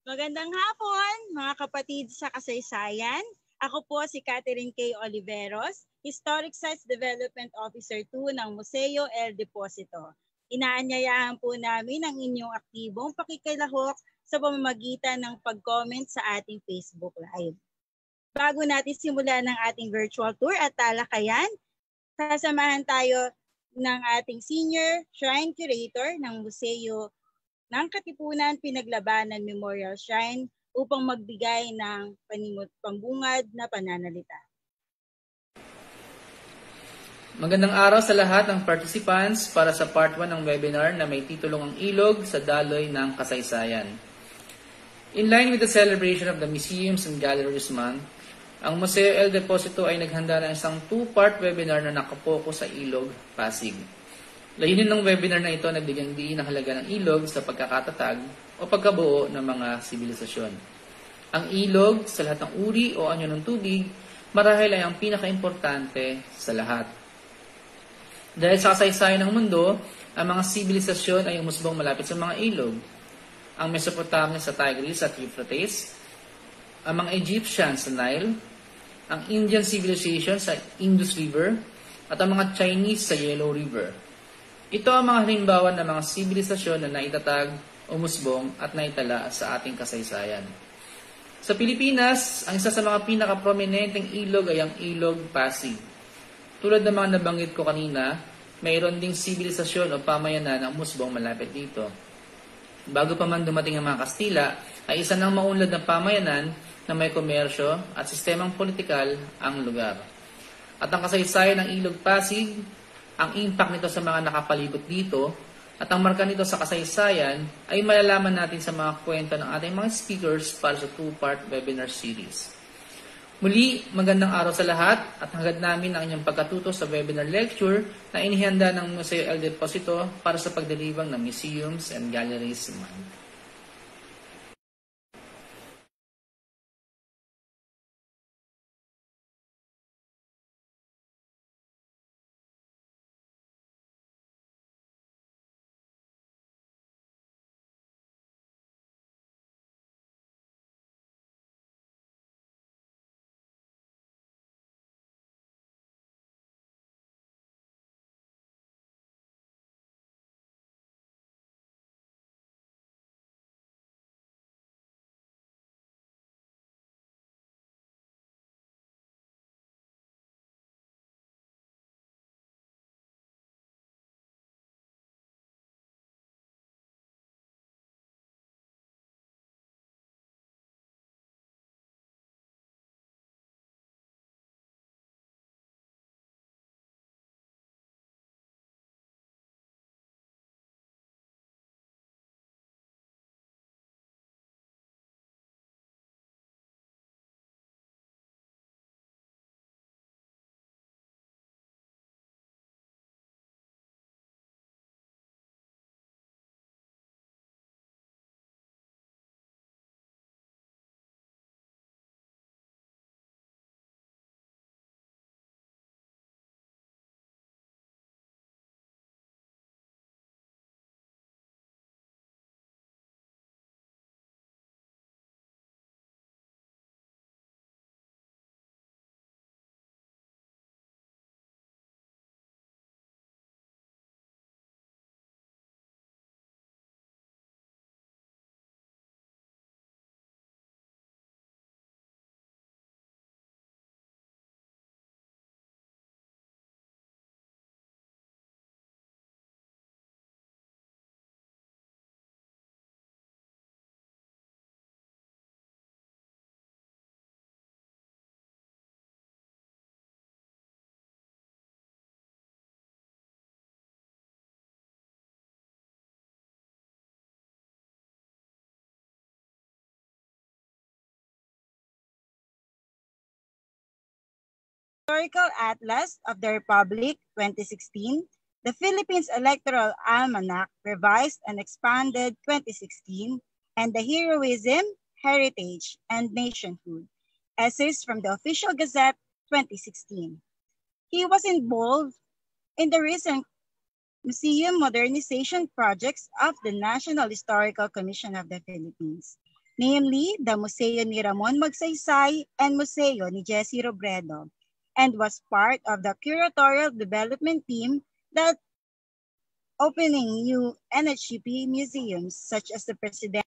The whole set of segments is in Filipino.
Magandang hapon, mga kapatid sa kasaysayan. Ako po si Catherine K. Oliveros, Historic Sites Development Officer 2 ng Museo El Deposito. Inaanyayahan po namin ang inyong aktibong pakikilahok sa pamamagitan ng pag-comment sa ating Facebook Live. Bago natin simulan ng ating virtual tour at talakayan, sasamahan tayo ng ating Senior Shrine Curator ng Museo ng Katipunan Pinaglabanan Memorial Shrine upang magbigay ng pambungad na pananalita. Magandang araw sa lahat ng participants para sa part 1 ng webinar na may titulong Ang Ilog sa Daloy ng Kasaysayan. In line with the celebration of the Museums and Galleries Month, ang Museo El Deposito ay naghanda ng isang 2-part webinar na nakapokus sa Ilog, Pasig. Layunin ng webinar na ito na bigyang diin ang halaga ng ilog sa pagkakatatag o pagkabuo ng mga sibilisasyon. Ang ilog, sa lahat ng uri o anyo ng tubig, marahil ay ang pinakaimportante sa lahat. Dahil sa kasaysayan ng mundo, ang mga sibilisasyon ay umusbong malapit sa mga ilog. Ang Mesopotamia sa Tigris at Euphrates, ang mga Egyptians sa Nile, ang Indian civilization sa Indus River, at ang mga Chinese sa Yellow River. Ito ang mga halimbawa ng mga sibilisasyon na naitatag, umusbong at naitala sa ating kasaysayan. Sa Pilipinas, ang isa sa mga pinaka-prominenteng ilog ay ang Ilog Pasig. Tulad ng mga nabanggit ko kanina, mayroon ding sibilisasyon o pamayanan ang umusbong malapit dito. Bago pa man dumating ang mga Kastila, ay isa ng maunlad na pamayanan na may komersyo at sistemang politikal ang lugar. At ang kasaysayan ng Ilog Pasig, ang impact nito sa mga nakapalibot dito at ang marka nito sa kasaysayan ay malalaman natin sa mga kwento ng ating mga speakers para sa 2-part webinar series. Muli, magandang araw sa lahat at hangad namin ang inyong pagkatuto sa webinar lecture na inihanda ng Museo El Deposito para sa pagdiriwang ng Museums and Galleries Month. Historical Atlas of the Republic 2016, the Philippines Electoral Almanac Revised and Expanded 2016, and the Heroism, Heritage, and Nationhood, essays from the Official Gazette 2016. He was involved in the recent museum modernization projects of the National Historical Commission of the Philippines. namely the Museo ni Ramon Magsaysay and Museo ni Jessie Robredo, and was part of the curatorial development team that opening new NHCP museums such as the President.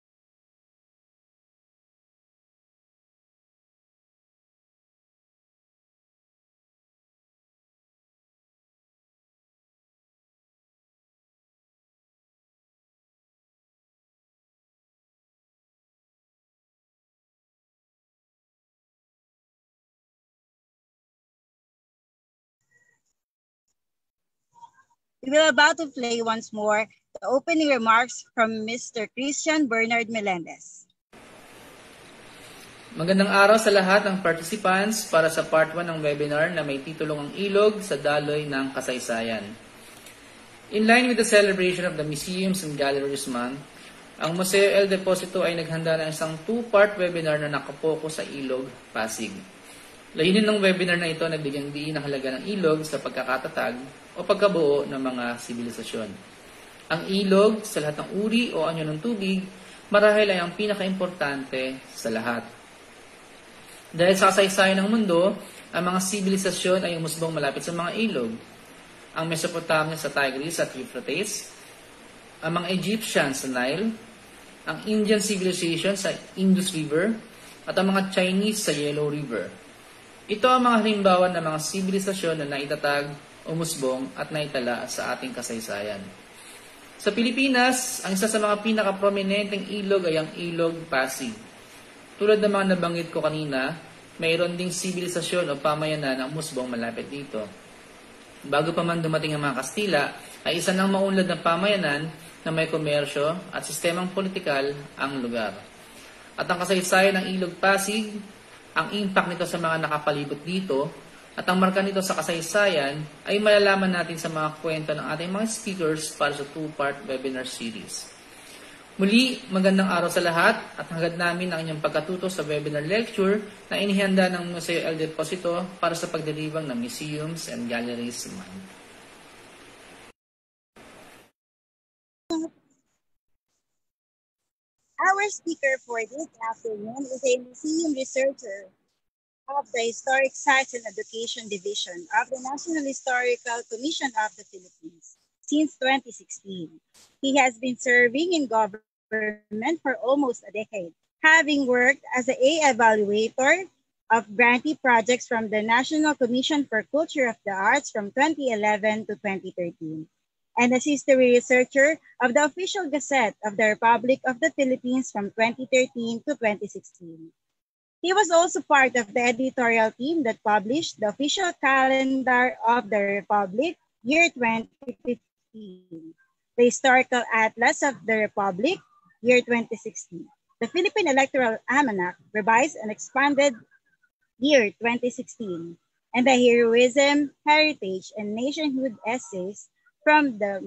We will about to play once more the opening remarks from Mr. Christian Bernard Melendez. Magandang araw sa lahat ng participants para sa part 1 ng webinar na may titulong ang ilog sa daloy ng kasaysayan. In line with the celebration of the Museums and Galleries Month, ang Museo El Deposito ay naghanda ng isang 2-part webinar na nakapokus sa ilog, Pasig. Layunin ng webinar na ito na bigyang diin ang halaga ng ilog sa pagkakatatag o pagkabuo ng mga sibilisasyon. Ang ilog sa lahat ng uri o anyo ng tubig marahil ay ang pinakaimportante sa lahat. Dahil sa kasaysayan ng mundo, ang mga sibilisasyon ay umusbong malapit sa mga ilog. Ang Mesopotamia sa Tigris at Euphrates, ang mga Egyptians sa Nile, ang Indian civilization sa Indus River, at ang mga Chinese sa Yellow River. Ito ang mga halimbawa ng mga sibilisasyon na naitatag, umusbong at naitala sa ating kasaysayan. Sa Pilipinas, ang isa sa mga pinaka-prominenteng ilog ay ang Ilog Pasig. Tulad ng mga nabanggit ko kanina, mayroon ding sibilisasyon o pamayanan ang umusbong malapit dito. Bago pa man dumating ang mga Kastila, ay isa ng maunlad na pamayanan na may komersyo at sistemang politikal ang lugar. At ang kasaysayan ng Ilog Pasig, ang impact nito sa mga nakapalibot dito, at ang marka nito sa kasaysayan ay malalaman natin sa mga kwento ng ating mga speakers para sa 2-part webinar series. Muli, magandang araw sa lahat at hangad namin ang inyong pagkatuto sa webinar lecture na inihanda ng Museo El Deposito para sa pagdiriwang ng Museums and Galleries Month. Our speaker for this afternoon is a museum researcher of the Historic Sites and Education Division of the National Historical Commission of the Philippines since 2016. He has been serving in government for almost a decade, having worked as an evaluator of grantee projects from the National Commission for Culture of the Arts from 2011 to 2013, and as history researcher of the Official Gazette of the Republic of the Philippines from 2013 to 2016. He was also part of the editorial team that published the official calendar of the Republic year 2015, the Historical Atlas of the Republic year 2016, the Philippine Electoral Almanac revised and expanded year 2016, and the Heroism, Heritage, and Nationhood essays from the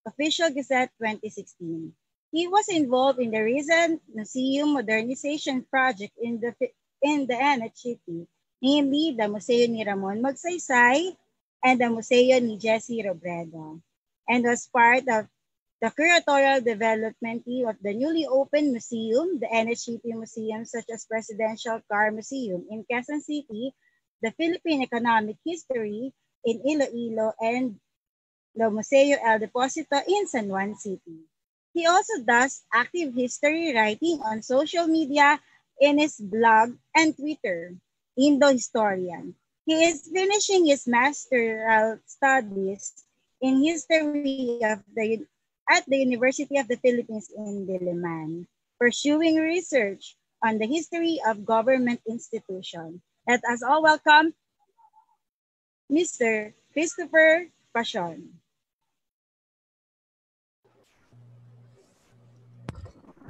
Official Gazette 2016. He was involved in the recent museum modernization project in the NHCP, namely the Museo ni Ramon Magsaysay and the Museo ni Jessie Robredo, and was part of the curatorial development team of the newly opened museum, the NHCP museums such as Presidential Car Museum in Quezon City, the Philippine Economic History in Iloilo, and the Museo El Deposito in San Juan City. He also does active history writing on social media in his blog and Twitter, Indo Historian. He is finishing his master's studies in history at the University of the Philippines in Diliman, pursuing research on the history of government institutions. Let us all welcome Mr. Christopher Pasion.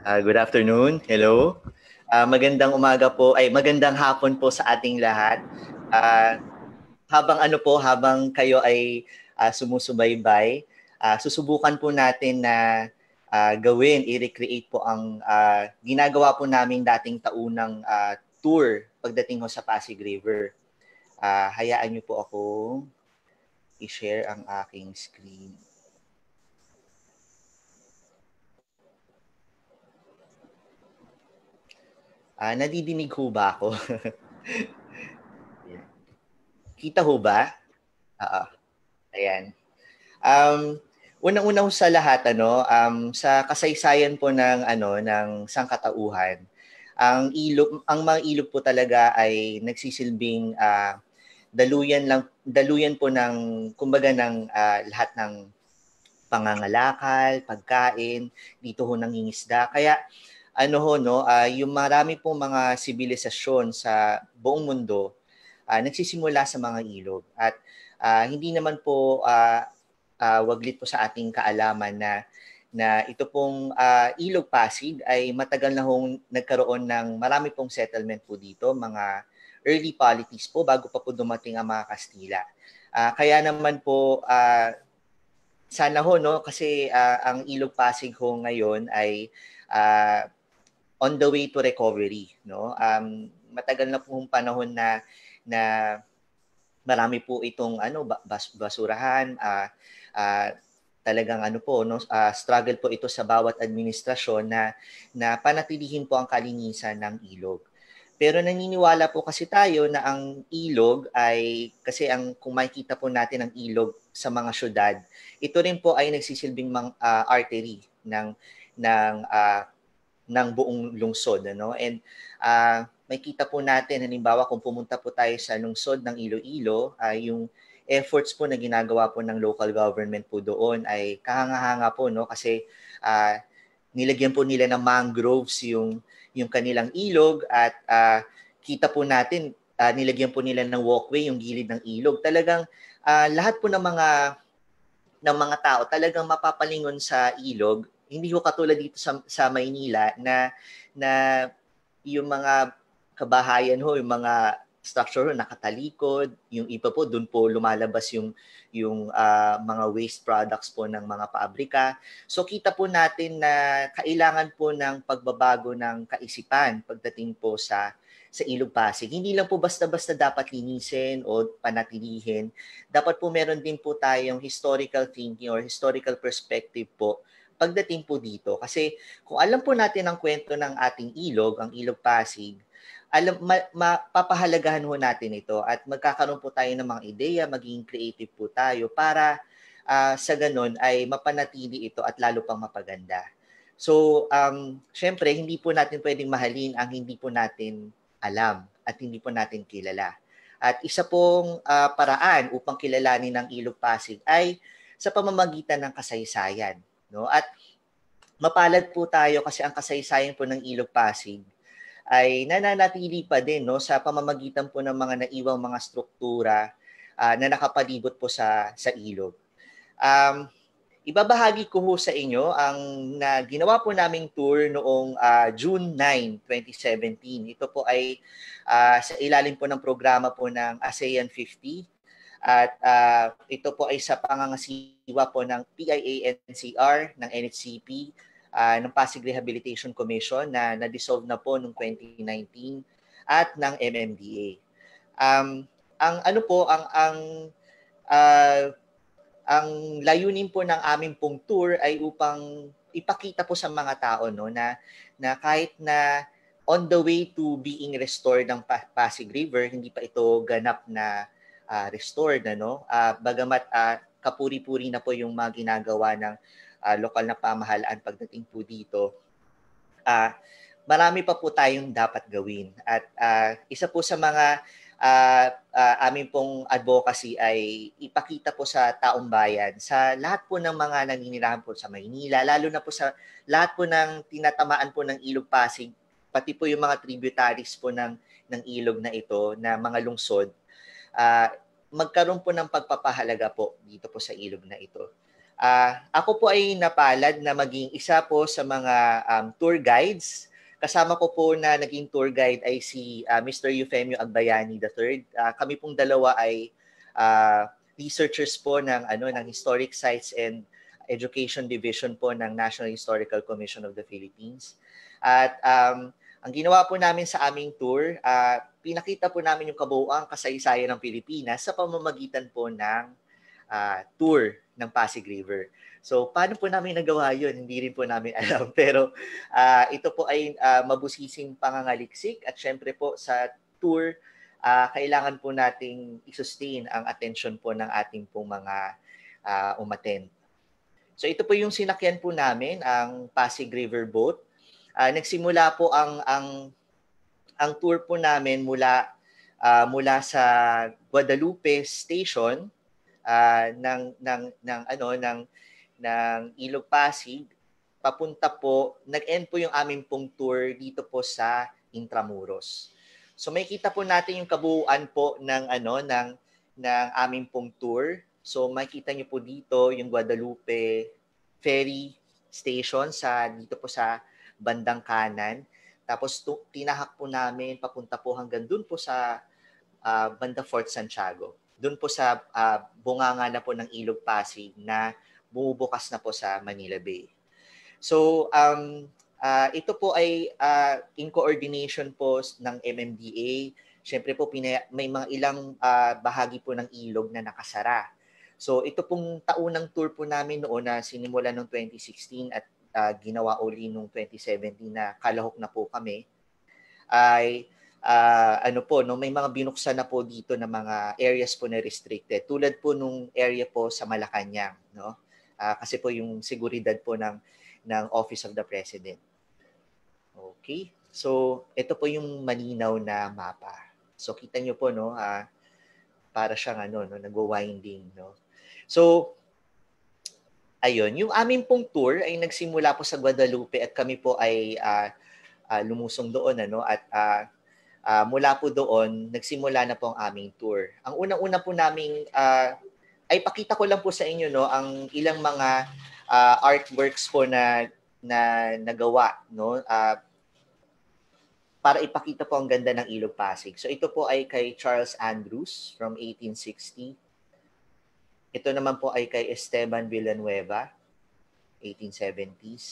Good afternoon. Hello. Magandang umaga po, magandang hapon po sa ating lahat. Habang kayo ay sumusubaybay, susubukan po natin na i-recreate po ang ginagawa po namin dating taunang tour pagdating ho sa Pasig River. Hayaan niyo po ako i-share ang aking screen. Nadidinig ho ba ako? Kita ho ba? Oo. Ayan. Unang-una ho sa lahat, sa kasaysayan po ng sangkatauhan, ang mga ilog po talaga ay nagsisilbing daluyan po ng kumbaga ng lahat ng pangangalakal, pagkain, dito ho nangingisda. Kaya yung marami pong mga sibilisasyon sa buong mundo nagsisimula sa mga ilog at hindi naman po waglit po sa ating kaalaman na ito pong Ilog Pasig ay matagal na hong nagkaroon ng marami pong settlement po dito, mga early polities po bago pa po dumating ang mga Kastila. Kaya naman po sana ho kasi ang Ilog Pasig ho ngayon ay on the way to recovery, no? Matagal na pong panahon na marami po itong basurahan, talagang struggle po ito sa bawat administrasyon na panatilihin po ang kalinisan ng ilog. Pero naniniwala po kasi tayo na ang ilog ay kasi kung makikita po natin ang ilog sa mga syudad, ito rin po ay nagsisilbing artery ng buong lungsod, And makita po natin, halimbawa kung pumunta po tayo sa lungsod ng Iloilo, yung efforts po na ginagawa po ng local government po doon ay kahanga-hanga po, kasi nilagyan po nila ng mangroves yung kanilang ilog at kita po natin, nilagyan po nila ng walkway yung gilid ng ilog. Talagang lahat po ng mga tao talagang mapapalingon sa ilog. Hindi ko katulad dito sa Maynila na yung mga kabahayan ho, yung mga structure nakatalikod, yung iba po doon po lumalabas yung mga waste products po ng mga pabrika. So kita po natin na kailangan po ng pagbabago ng kaisipan pagdating po sa Ilog Pasig. Hindi lang po basta-basta dapat linisin o panatilihin. Dapat po meron din po tayong historical thinking or historical perspective po pagdating po dito. Kasi kung alam po natin ang kwento ng ating ilog, ang Ilog Pasig, mapapahalagahan ho natin ito at magkakaroon po tayo ng mga ideya, maging creative po tayo para sa ganun ay mapanatili ito at lalo pang mapaganda. So, syempre, hindi po natin pwedeng mahalin ang hindi po natin alam at hindi po natin kilala. At isa pong paraan upang kilalanin ang Ilog Pasig ay sa pamamagitan ng kasaysayan. No? At mapalad po tayo kasi ang kasaysayan po ng Ilog Pasig ay nananatili pa din sa pamamagitan po ng mga naiwang mga struktura na nakapalibot po sa ilog. Ibabahagi ko ho sa inyo ang ginawa po naming tour noong June 9, 2017. Ito po ay sa ilalim po ng programa po ng ASEAN 50. At ito po ay sa pangangasiwa po ng PIA-NCR, ng NHCP, ng Pasig Rehabilitation Commission na na-dissolve na po noong 2019 at ng MMDA. Ang layunin po ng aming pong tour ay upang ipakita po sa mga tao na kahit na on the way to being restored ng Pasig River, hindi pa ito ganap na restored, bagamat kapuri-puri na po yung mga ginagawa ng lokal na pamahalaan pagdating po dito. Marami pa po tayong dapat gawin. At isa po sa mga aming pong advocacy ay ipakita po sa taong bayan, sa lahat po ng mga naninirahan po sa Maynila, lalo na po sa lahat po ng tinatamaan po ng Ilog Pasig, pati po yung mga tributaries po ng ilog na ito, na mga lungsod, magkaroon po ng pagpapahalaga po dito po sa ilog na ito. Ako po ay napalad na maging isa po sa mga tour guides. Kasama ko po na naging tour guide ay si Mr. Eufemio Agbayani III. Kami pong dalawa ay researchers po ng Historic Sites and Education Division po ng National Historical Commission of the Philippines. At ang ginawa po namin sa aming tour, pinakita po namin yung kabuuang kasaysayan ng Pilipinas sa pamamagitan po ng tour ng Pasig River. So, paano po namin nagawa yun? Hindi rin po namin alam. Pero ito po ay mabusising pangangaliksik at syempre po sa tour, kailangan po nating i-sustain ang attention po ng ating pong mga umattend. So, ito po yung sinakyan po namin, ang Pasig River Boat. Nagsimula po ang tour po namin mula sa Guadalupe Station ng Ilog Pasig papunta po, nag-end po yung aming pong tour dito po sa Intramuros. So may kita po natin yung kabuuan po ng aming pong tour. So makikita niyo po dito yung Guadalupe Ferry Station dito po sa bandang kanan. Tapos tinahak po namin papunta po hanggang dun po sa banda Fort Santiago. Dun po sa bunganga na po ng Ilog Pasig na bumubukas na po sa Manila Bay. So, ito po ay in coordination po ng MMDA. Siyempre po may mga ilang bahagi po ng ilog na nakasara. So, ito pong taunang tour po namin noon na sinimula noong 2016 at ginawa uli noong 2017 na kalahok na po kami ay may mga binuksan na po dito na mga areas po na restricted. Tulad po nung area po sa Malacanang, no? Kasi po yung seguridad po ng Office of the President. Okay. So, ito po yung malinaw na mapa. So, kita nyo po, no, para siyang nagwo-winding, no. So, ayun, yung aming pong tour ay nagsimula po sa Guadalupe at kami po ay lumusong doon, at mula po doon, nagsimula na po ang aming tour. Ang unang-una po naming ay pakita ko lang po sa inyo, no, ang ilang mga artworks po na nagawa, no, para ipakita po ang ganda ng Ilog Pasig. So ito po ay kay Charles Andrews from 1860. Ito naman po ay kay Esteban Villanueva, 1870s.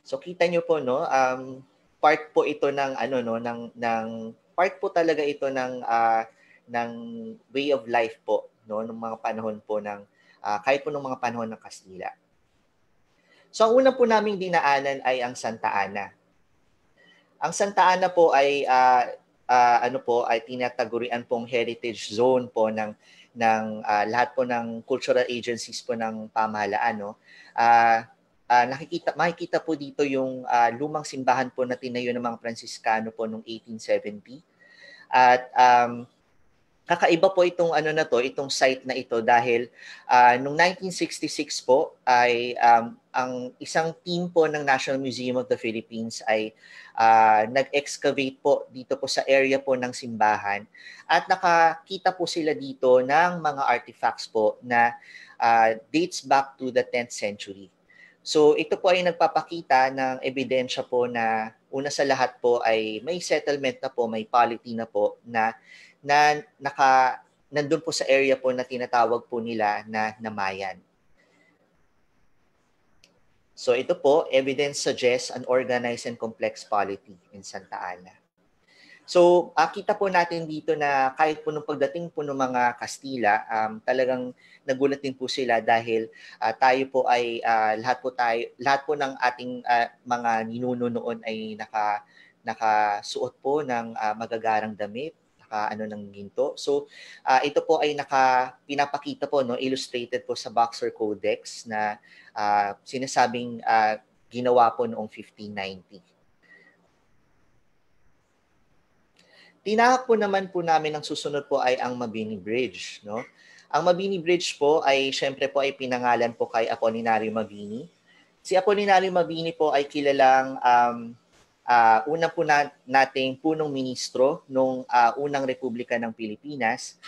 So kita nyo po, no, part po ito ng part po talaga ito ng way of life po, no, ng mga panahon po ng kahit po ng mga panahon ng Kastila. So ang una po naming dinaanan ay ang Santa Ana. Ang Santa Ana po ay ay tinatagurian pong heritage zone po ng lahat po ng cultural agencies po ng pamahalaan, no. Makikita po dito yung lumang simbahan po na tinayo ng mga Pransiskano po noong 1870. At kakaiba po itong site na ito dahil noong 1966 po ay ang isang team po ng National Museum of the Philippines ay nag-excavate po dito po sa area po ng simbahan at nakakita po sila dito ng mga artifacts po na dates back to the 10th century. So ito po ay nagpapakita ng ebidensya po na una sa lahat po ay may settlement na po, may polity na po na nandun po sa area po na tinatawag po nila na Namayan. So ito po, evidence suggests an organized and complex polity in Santa Ana. So kita po natin dito na kahit po nung pagdating po ng mga Kastila, talagang nagulat din po sila dahil tayo po ay lahat po ng ating mga ninuno noon ay nakasuot po ng magagarang damit, ng ginto. So ito po ay pinapakita po, no, illustrated po sa Boxer Codex na sinasabing ginawa po noong 1590. Tinahak po naman po namin ang susunod po ay ang Mabini Bridge, no? Ang Mabini Bridge po ay syempre po ay pinangalan po kay Apolinario Mabini. Si Apolinario Mabini po ay kilalang una po nating punong ministro nung unang Republika ng Pilipinas.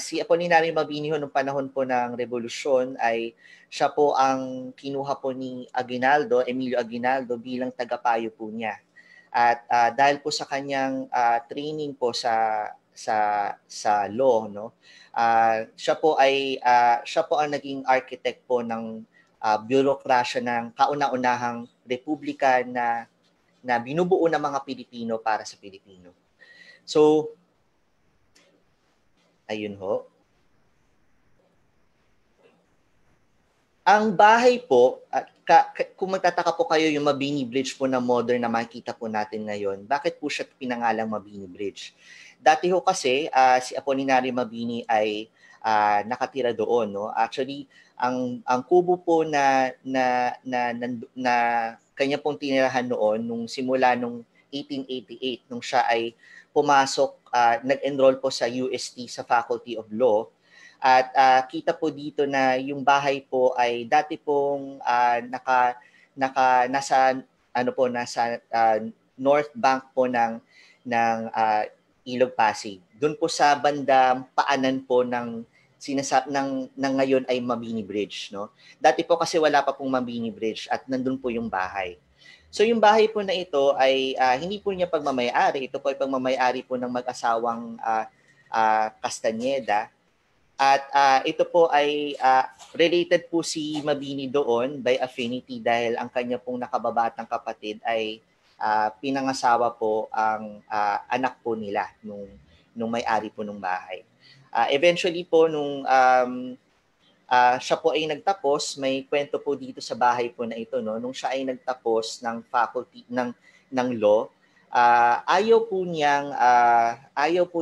Si Apolinario Mabini noong panahon po ng Revolusyon ay siya po ang kinuha po ni Emilio Aguinaldo bilang tagapayo po niya. At dahil po sa kanyang training po sa law, no, siya po ang naging architect po ng bureaucracia ng kauna-unahang republika na binubuo ng mga Pilipino para sa Pilipino. So ayun ho. Ang bahay po, kung magtataka po kayo yung Mabini Bridge po na modern na makikita po natin ngayon, bakit po siya pinangalang Mabini Bridge? Dati ho kasi, si Apolinary Mabini ay nakatira doon. No? Actually, ang kubo po na kanya pong tinirahan noon nung simula nung 1888, nung siya ay pumasok, nag-enroll po sa UST sa Faculty of Law. At kita po dito na yung bahay po ay dati pong nasa north bank po ng Ilog Pasig. Doon po sa bandang paanan po ng ngayon ay Mabini Bridge, no? Dati po kasi wala pa pong Mabini Bridge at nandun po yung bahay. So yung bahay po na ito ay hindi po niya pagmamay-ari. Ito po ay pagmamay-ari po ng mag-asawang Castañeda. At ito po ay related po si Mabini doon by affinity dahil ang kanya pong nakababatang kapatid ay pinangasawa po ang anak po nila nung may-ari po ng bahay. Eventually po nung siya po ay nagtapos, may kwento po dito sa bahay po na ito, no, nung siya ay nagtapos ng faculty ng law, ayaw po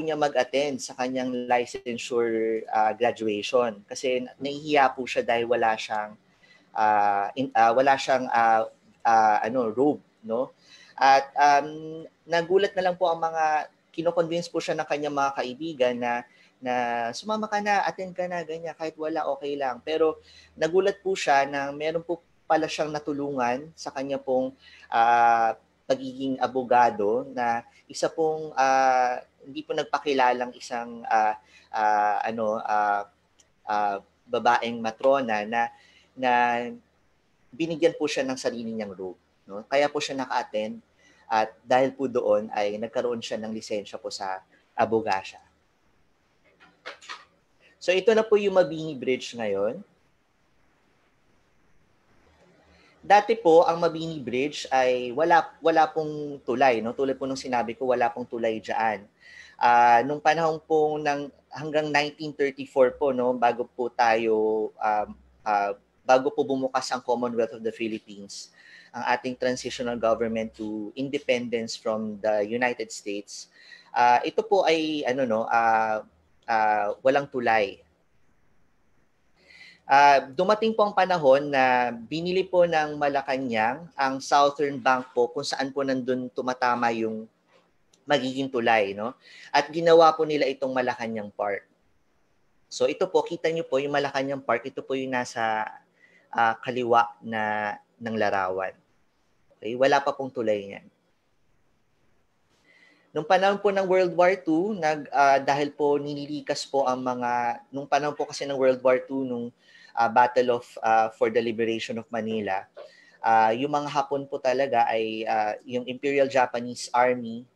niya mag-attend sa kanyang licensure graduation kasi nahihiya po siya dahil wala siyang robe, no? At nagulat na lang po ang mga kino-convince po siya ng kanyang mga kaibigan na sumama ka na, attend ka na, ganyan, kahit wala, okay lang. Pero nagulat po siya na meron po pala siyang natulungan sa kanya pong pagiging abogado na isa pong hindi po nagpakilalang isang babaeng matrona na binigyan po siya ng sarili niyang robe. No? Kaya po siya naka-attend at dahil po doon ay nagkaroon siya ng lisensya po sa abogasya. So ito na po yung Mabini Bridge ngayon. Dati po ang Mabini Bridge ay wala pong tulay, no? Tulad po nung sinabi ko, wala pong tulay diyan. Nung panahon po hanggang 1934 po, no, bago po bumukas ang Commonwealth of the Philippines, ang ating transitional government to independence from the United States. Ito po ay walang tulay. Dumating po ang panahon na binili po ng Malacanang ang Southern Bank po kung saan po nandun tumatama yung magiging tulay, no? At ginawa po nila itong Malacanang Park. So ito po, kita nyo po yung Malacanang Park, ito po yung nasa kaliwa ng larawan. Okay? Wala pa pong tulay niyan. Nung panahon po ng World War II, dahil po nililikas po nung panahon po kasi ng World War II, nung Battle for the Liberation of Manila, yung mga Hapon po talaga ay yung Imperial Japanese Army,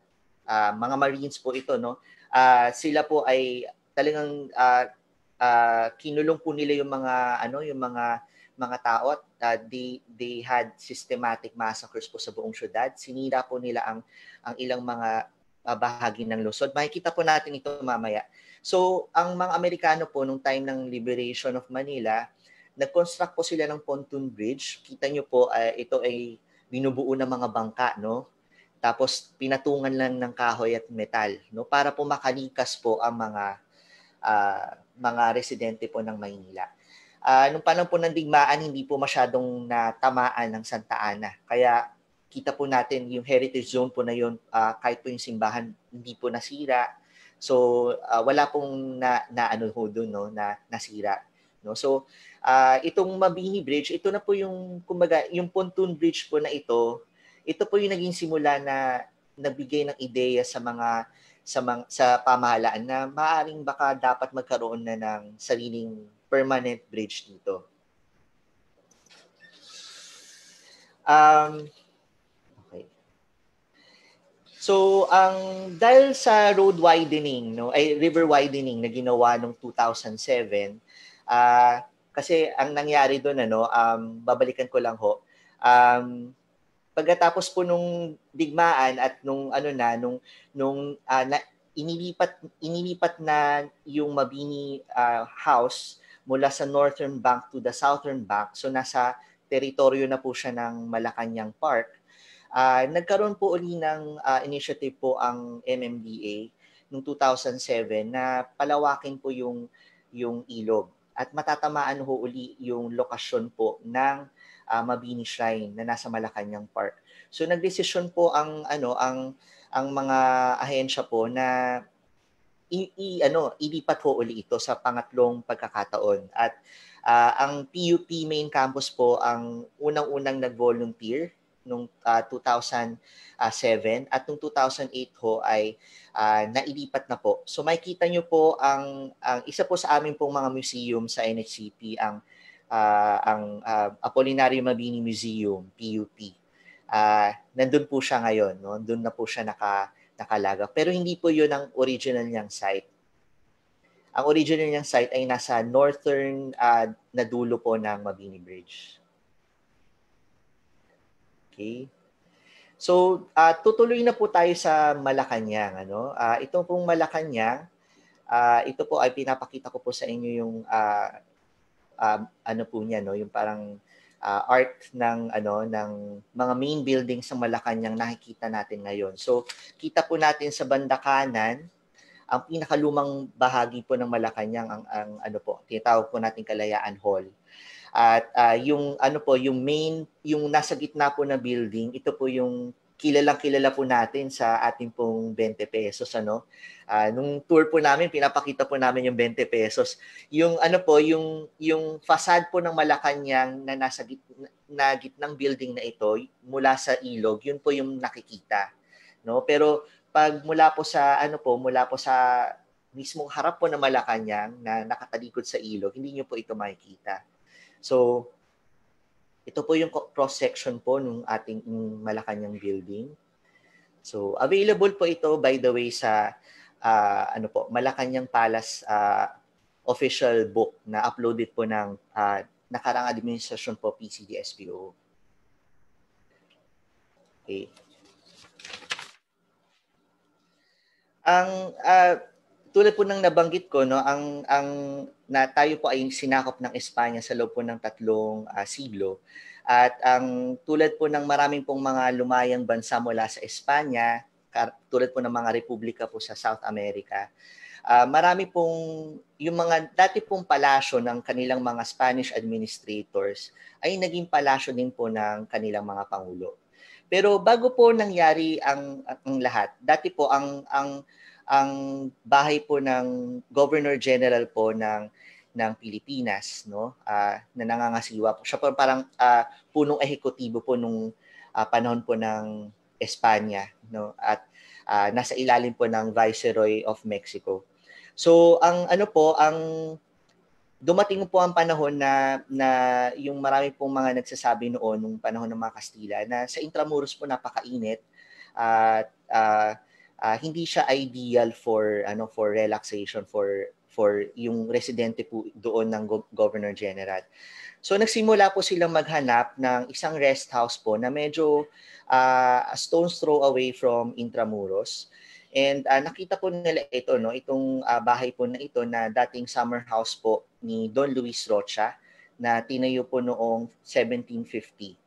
mga Marines po ito, no? Sila po ay talagang kinulong po nila yung mga tao at they had systematic massacres po sa buong syudad. Sinira po nila ang ilang mga bahagi ng lungsod. Makikita po natin ito mamaya. So, ang mga Amerikano po nung time ng Liberation of Manila, nag-construct po sila ng pontoon bridge. Kita nyo po, ito ay binubuo ng mga bangka, no? Tapos pinatungan lang ng kahoy at metal, no? Para po makalikas po ang mga residente po ng Maynila. Nung panahon po ng digmaan, hindi po masyadong natamaan ng Santa Ana. Kaya kita po natin yung heritage zone po na yun, kahit po yung simbahan hindi po nasira. So wala pong nasira, no? So itong Mabini Bridge, ito na po yung kumbaga yung pontoon bridge po na ito po yung naging simula na nagbigay ng ideya sa pamahalaan na maaaring baka dapat magkaroon na ng sariling permanent bridge dito. Okay. So, dahil sa road widening, no, ay river widening na ginawa noong 2007, kasi ang nangyari doon, babalikan ko lang ho, pagkatapos po nung digmaan at inilipat na yung Mabini House mula sa northern bank to the southern bank, so nasa teritoryo na po siya ng Malacanang Park, nagkaroon po uli ng initiative po ang MMDA noong 2007 na palawakin po yung ilog at matatamaan ho uli yung lokasyon po ng Mabini Shrine na nasa Malacanang Park. So nagdesisyon po ang mga ahensya po na ilipat ho uli ito sa pangatlong pagkakataon. At ang PUP main campus po ang unang-unang nag-volunteer noong 2007 at noong 2008 ho ay nailipat na po. So makikita nyo po ang isa po sa amin pong mga museum sa NHCP ang Apolinario Mabini Museum, PUP. Nandun po siya ngayon, no? Doon na po siya nakalaga. Pero hindi po yun ang original niyang site. Ang original niyang site ay nasa northern na dulo po ng Mabini Bridge. Okay. So, tutuloy na po tayo sa Malacanang. Itong pong Malacanang, ito po ay pinapakita ko po sa inyo yung ano po niya, no? Yung parang art ng mga main buildings sa Malacanang nakikita natin ngayon. So, kita po natin sa banda kanan ang pinakalumang bahagi po ng Malacanang ang tinatawag po natin Kalayaan Hall. At yung nasa gitna po na building, ito po yung kilala po natin sa ating pong 20 pesos nung tour po namin pinapakita po namin yung 20 pesos. Yung yung facade po ng Malacanang na nasa gitnang building na ito mula sa ilog, yun po yung nakikita, no? Pero pag mula po sa mismong harap po ng Malacanang na nakatalikod sa ilog, hindi niyo po ito makikita. So ito po yung cross-section po ng ating Malacanang building. So, available po ito, by the way, sa Malacanang Palace official book na uploaded po ng nakaraang administrasyon po, PCD-SPO. Okay. Tulad po ng nabanggit ko, no, tayo po ay sinakop ng Espanya sa loob po ng 3 siglo. At ang tulad po ng maraming pong mga lumayang bansa mula sa Espanya, tulad po ng mga republika po sa South America, marami pong yung mga dati pong palasyo ng kanilang mga Spanish administrators ay naging palasyo din po ng kanilang mga pangulo. Pero bago po nangyari ang lahat, dati po ang bahay po ng Governor General po ng Pilipinas, no, na nangangasiwa po. Siya po parang punong ehekutibo po nung panahon po ng Espanya, no, at nasa ilalim po ng Viceroy of Mexico. So ang dumating po ang panahon na yung marami pong mga nagsasabi noon nung panahon ng mga Kastila na sa Intramuros po napakainit at hindi siya ideal for relaxation for yung residente po doon ng Governor General. So nagsimula po silang maghanap ng isang rest house po na medyo a stone's throw away from Intramuros. And nakita po nila ito, no, itong bahay po na ito na dating summer house po ni Don Luis Rocha na tinayo po noong 1750.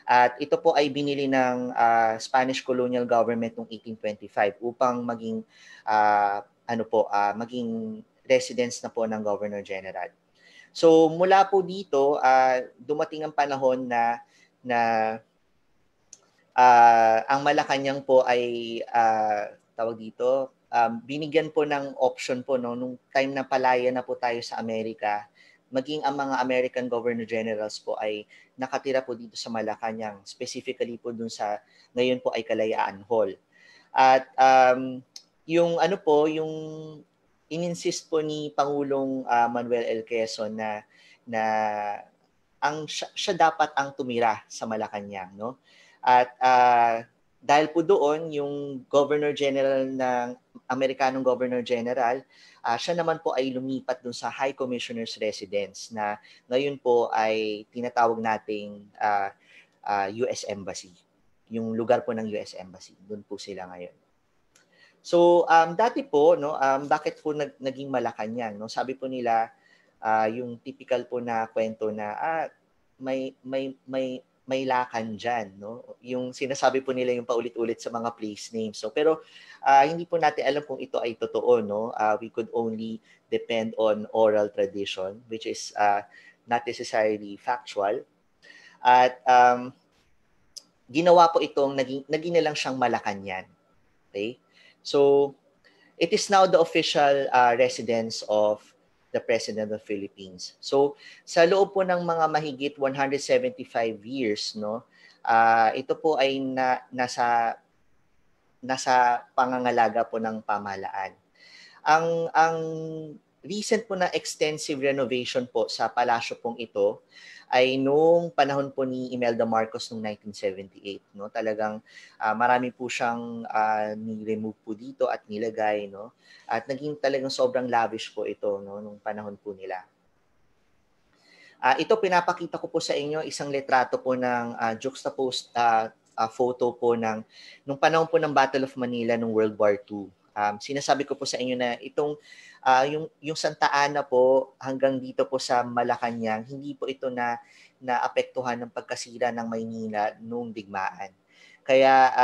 At ito po ay binili ng Spanish colonial government noong 1825 upang maging maging residence na po ng Governor General. So mula po dito, dumating ang panahon na ang Malacanang po ay binigyan po ng option po, no, nung time na palaya na po tayo sa Amerika, maging ang mga American Governor Generals po ay nakatira po dito sa Malacanang, specifically po dun sa ngayon po ay Kalayaan Hall. At yung in-insist po ni Pangulong Manuel L. Quezon na siya dapat ang tumira sa Malacanang, no? At dahil po doon yung Governor General ng Amerikanong Governor General, siya naman po ay lumipat dun sa High Commissioner's Residence na ngayon po ay tinatawag nating US Embassy. Yung lugar po ng US Embassy. Doon po sila ngayon. So, dati po, no, bakit po naging Malacanang? No? Sabi po nila, yung typical po na kwento na may lakan diyan, no? Yung sinasabi po nila yung paulit-ulit sa mga place names. So pero hindi po natin alam kung ito ay totoo, no? We could only depend on oral tradition, which is not necessarily factual. At ginawa po itong naging na lang siyang Malacanang. Okay? So it is now the official residence of the President of the Philippines. So sa loob po ng mga mahigit 175 years, no, ito po ay nasa pangangalaga po ng pamahalaan. Ang recent po na extensive renovation po sa palasyo pong ito ay noong panahon po ni Imelda Marcos noong 1978, no. Talagang marami po siyang ni-remove po dito at nilagay, no. At naging talagang sobrang lavish po ito, no, nung panahon po nila. Ito pinapakita ko po sa inyo isang litrato po ng juxtaposed photo po nung panahon po ng Battle of Manila noong World War II. Sinasabi ko po sa inyo na itong yung Santa Ana po hanggang dito po sa Malacanang, hindi po ito naapektuhan ng pagkasira ng Maynila noong digmaan. Kaya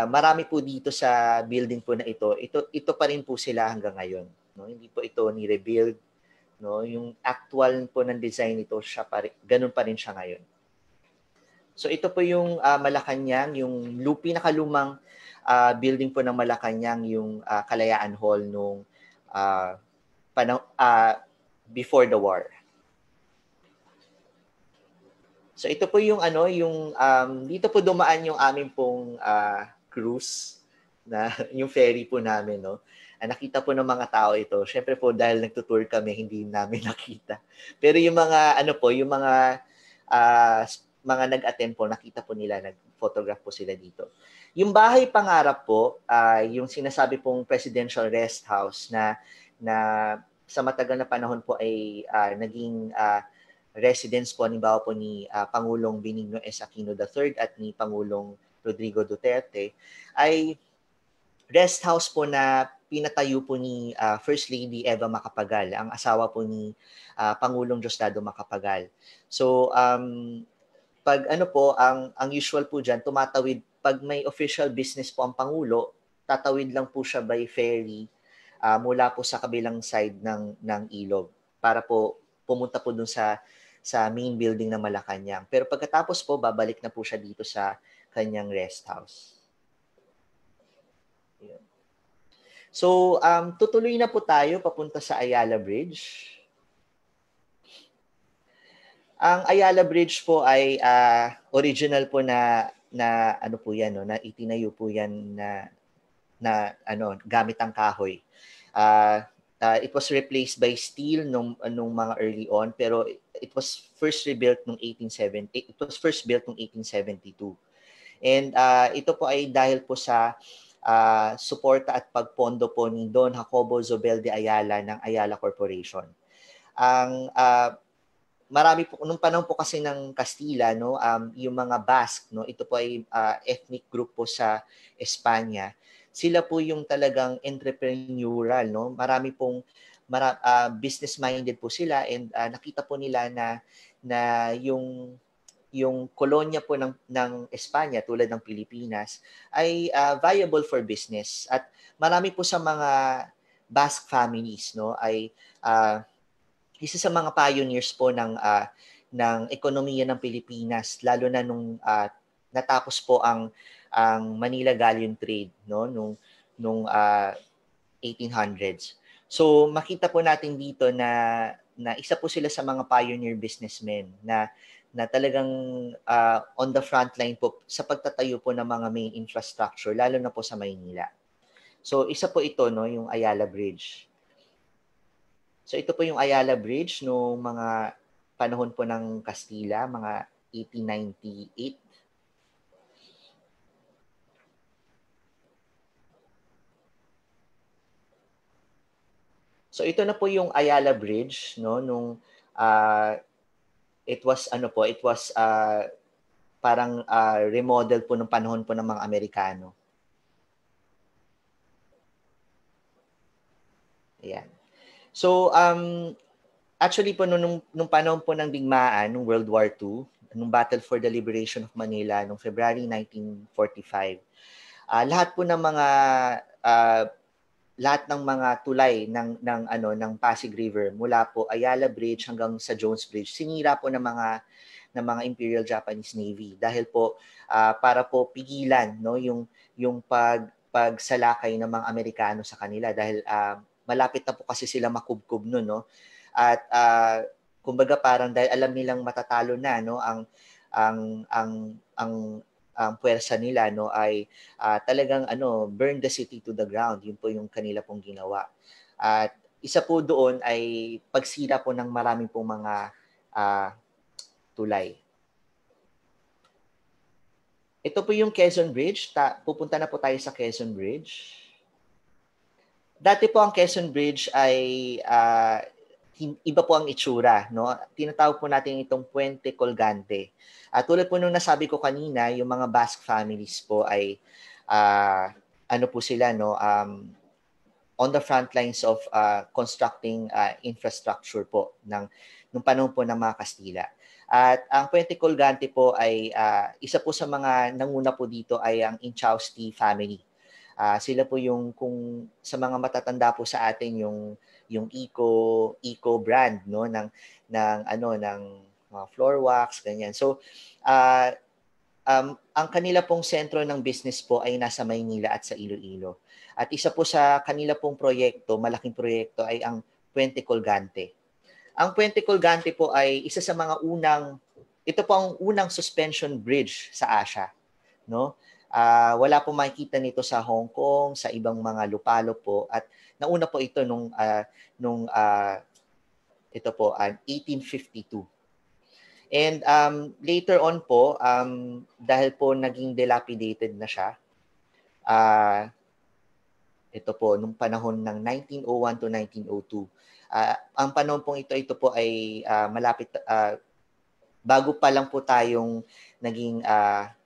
marami po dito sa building po na ito pa rin po sila hanggang ngayon, no? Hindi po ito ni-rebuild, no? Yung actual po ng design nito, ganun pa rin siya ngayon. So ito po yung Malacanang, yung pinakalumang building po ng Malacanang, yung Kalayaan Hall nung before the war. So ito po yung dito po dumaan yung aming pong cruise na yung ferry po namin, no. Nakita po ng mga tao ito. Syempre po dahil nagtutour kami, hindi namin nakita. Pero yung mga yung mga nag-attend po, nakita po nila, nag-photograph po sila dito. Yung bahay pangarap po, yung sinasabi pong presidential rest house na sa matagal na panahon po ay naging residence po, halimbawa po ni Pangulong Benigno S. Aquino III at ni Pangulong Rodrigo Duterte, ay rest house po na pinatayo po ni First Lady Eva Macapagal, ang asawa po ni Pangulong Diosdado Macapagal. So, pag ang usual po dyan, tumatawid, pag may official business po ang Pangulo, tatawid lang po siya by ferry mula po sa kabilang side ng ilog para po pumunta po dun sa main building ng Malacanang. Pero pagkatapos po, babalik na po siya dito sa kanyang rest house. Ayan. So, tutuloy na po tayo papunta sa Ayala Bridge. Ang Ayala Bridge po ay original po na po yan, no, na itinayo po yan na gamit ang kahoy. It was replaced by steel nung mga early on, pero it was first rebuilt nung 1870. It was first built nung 1872. And ito po ay dahil po sa suporta at pagpondo po ni Don Jacobo Zobel de Ayala ng Ayala Corporation. Marami po nung panahon po kasi ng Kastila, no, yung mga Basque, no, ito po ay ethnic group po sa Espanya. Sila po yung talagang entrepreneurial, no. Marami pong business minded po sila, and nakita po nila na yung kolonya po ng Espanya tulad ng Pilipinas ay viable for business, at marami po sa mga Basque families, no, ay isa sa mga pioneers po ng ekonomiya ng Pilipinas, lalo na nung natapos po ang Manila Galleon Trade, no, nung 1800s. So makita po natin dito na isa po sila sa mga pioneer businessmen na talagang on the front line po sa pagtatayo po ng mga main infrastructure, lalo na po sa Maynila. So isa po ito, no, yung Ayala Bridge. So ito po yung Ayala Bridge noong mga panahon po ng Kastila, mga 1898. So ito na po yung Ayala Bridge, no, nung it was parang remodel po nung panahon po ng mga Amerikano. Ayan. So actually po nung panahon po ng digmaan, nung World War II, nung Battle for the Liberation of Manila, nung February 1945, lahat po ng mga uh, lahat ng mga tulay ng Pasig River mula po Ayala Bridge hanggang sa Jones Bridge sinira po ng mga Imperial Japanese Navy dahil po para po pigilan no yung pagsalakay ng mga Amerikano sa kanila dahil malapit na po kasi sila makubkob noon no at kumbaga parang dahil alam nilang matatalo na no ang ang ang ang puwersa nila no ay talagang burn the city to the ground. Yun po yung kanila pong ginawa. At isa po doon ay pagsira po ng maraming pong mga tulay. Ito po yung Quezon Bridge. Pupunta na po tayo sa Quezon Bridge. Dati po ang Quezon Bridge ay iba po ang itsura, no? Tinatawag po natin itong Puente Colgante. Tulad po nung nasabi ko kanina, yung mga Basque families po ay ano po sila, no? On the front lines of constructing infrastructure po nung panahon po ng mga Kastila. At ang Puente Colgante po ay isa po sa mga nanguna po dito ay ang Inchausti family. Sila po yung kung sa mga matatanda po sa atin yung eco brand no ng mga floor wax ganyan. So ang kanila pong sentro ng business po ay nasa Maynila at sa Iloilo. At isa po sa kanila pong proyekto, malaking proyekto ay ang Puente Colgante. Ang Puente Colgante po ay isa sa mga ito po ang unang suspension bridge sa Asia, no? Wala po makikita nito sa Hong Kong, sa ibang mga lupalo po at nauna po ito ito po 1852. And later on po dahil po naging dilapidated na siya, ito po nung panahon ng 1901 to 1902. Ang panahon pong ito po ay malapit bago pa lang po tayong naging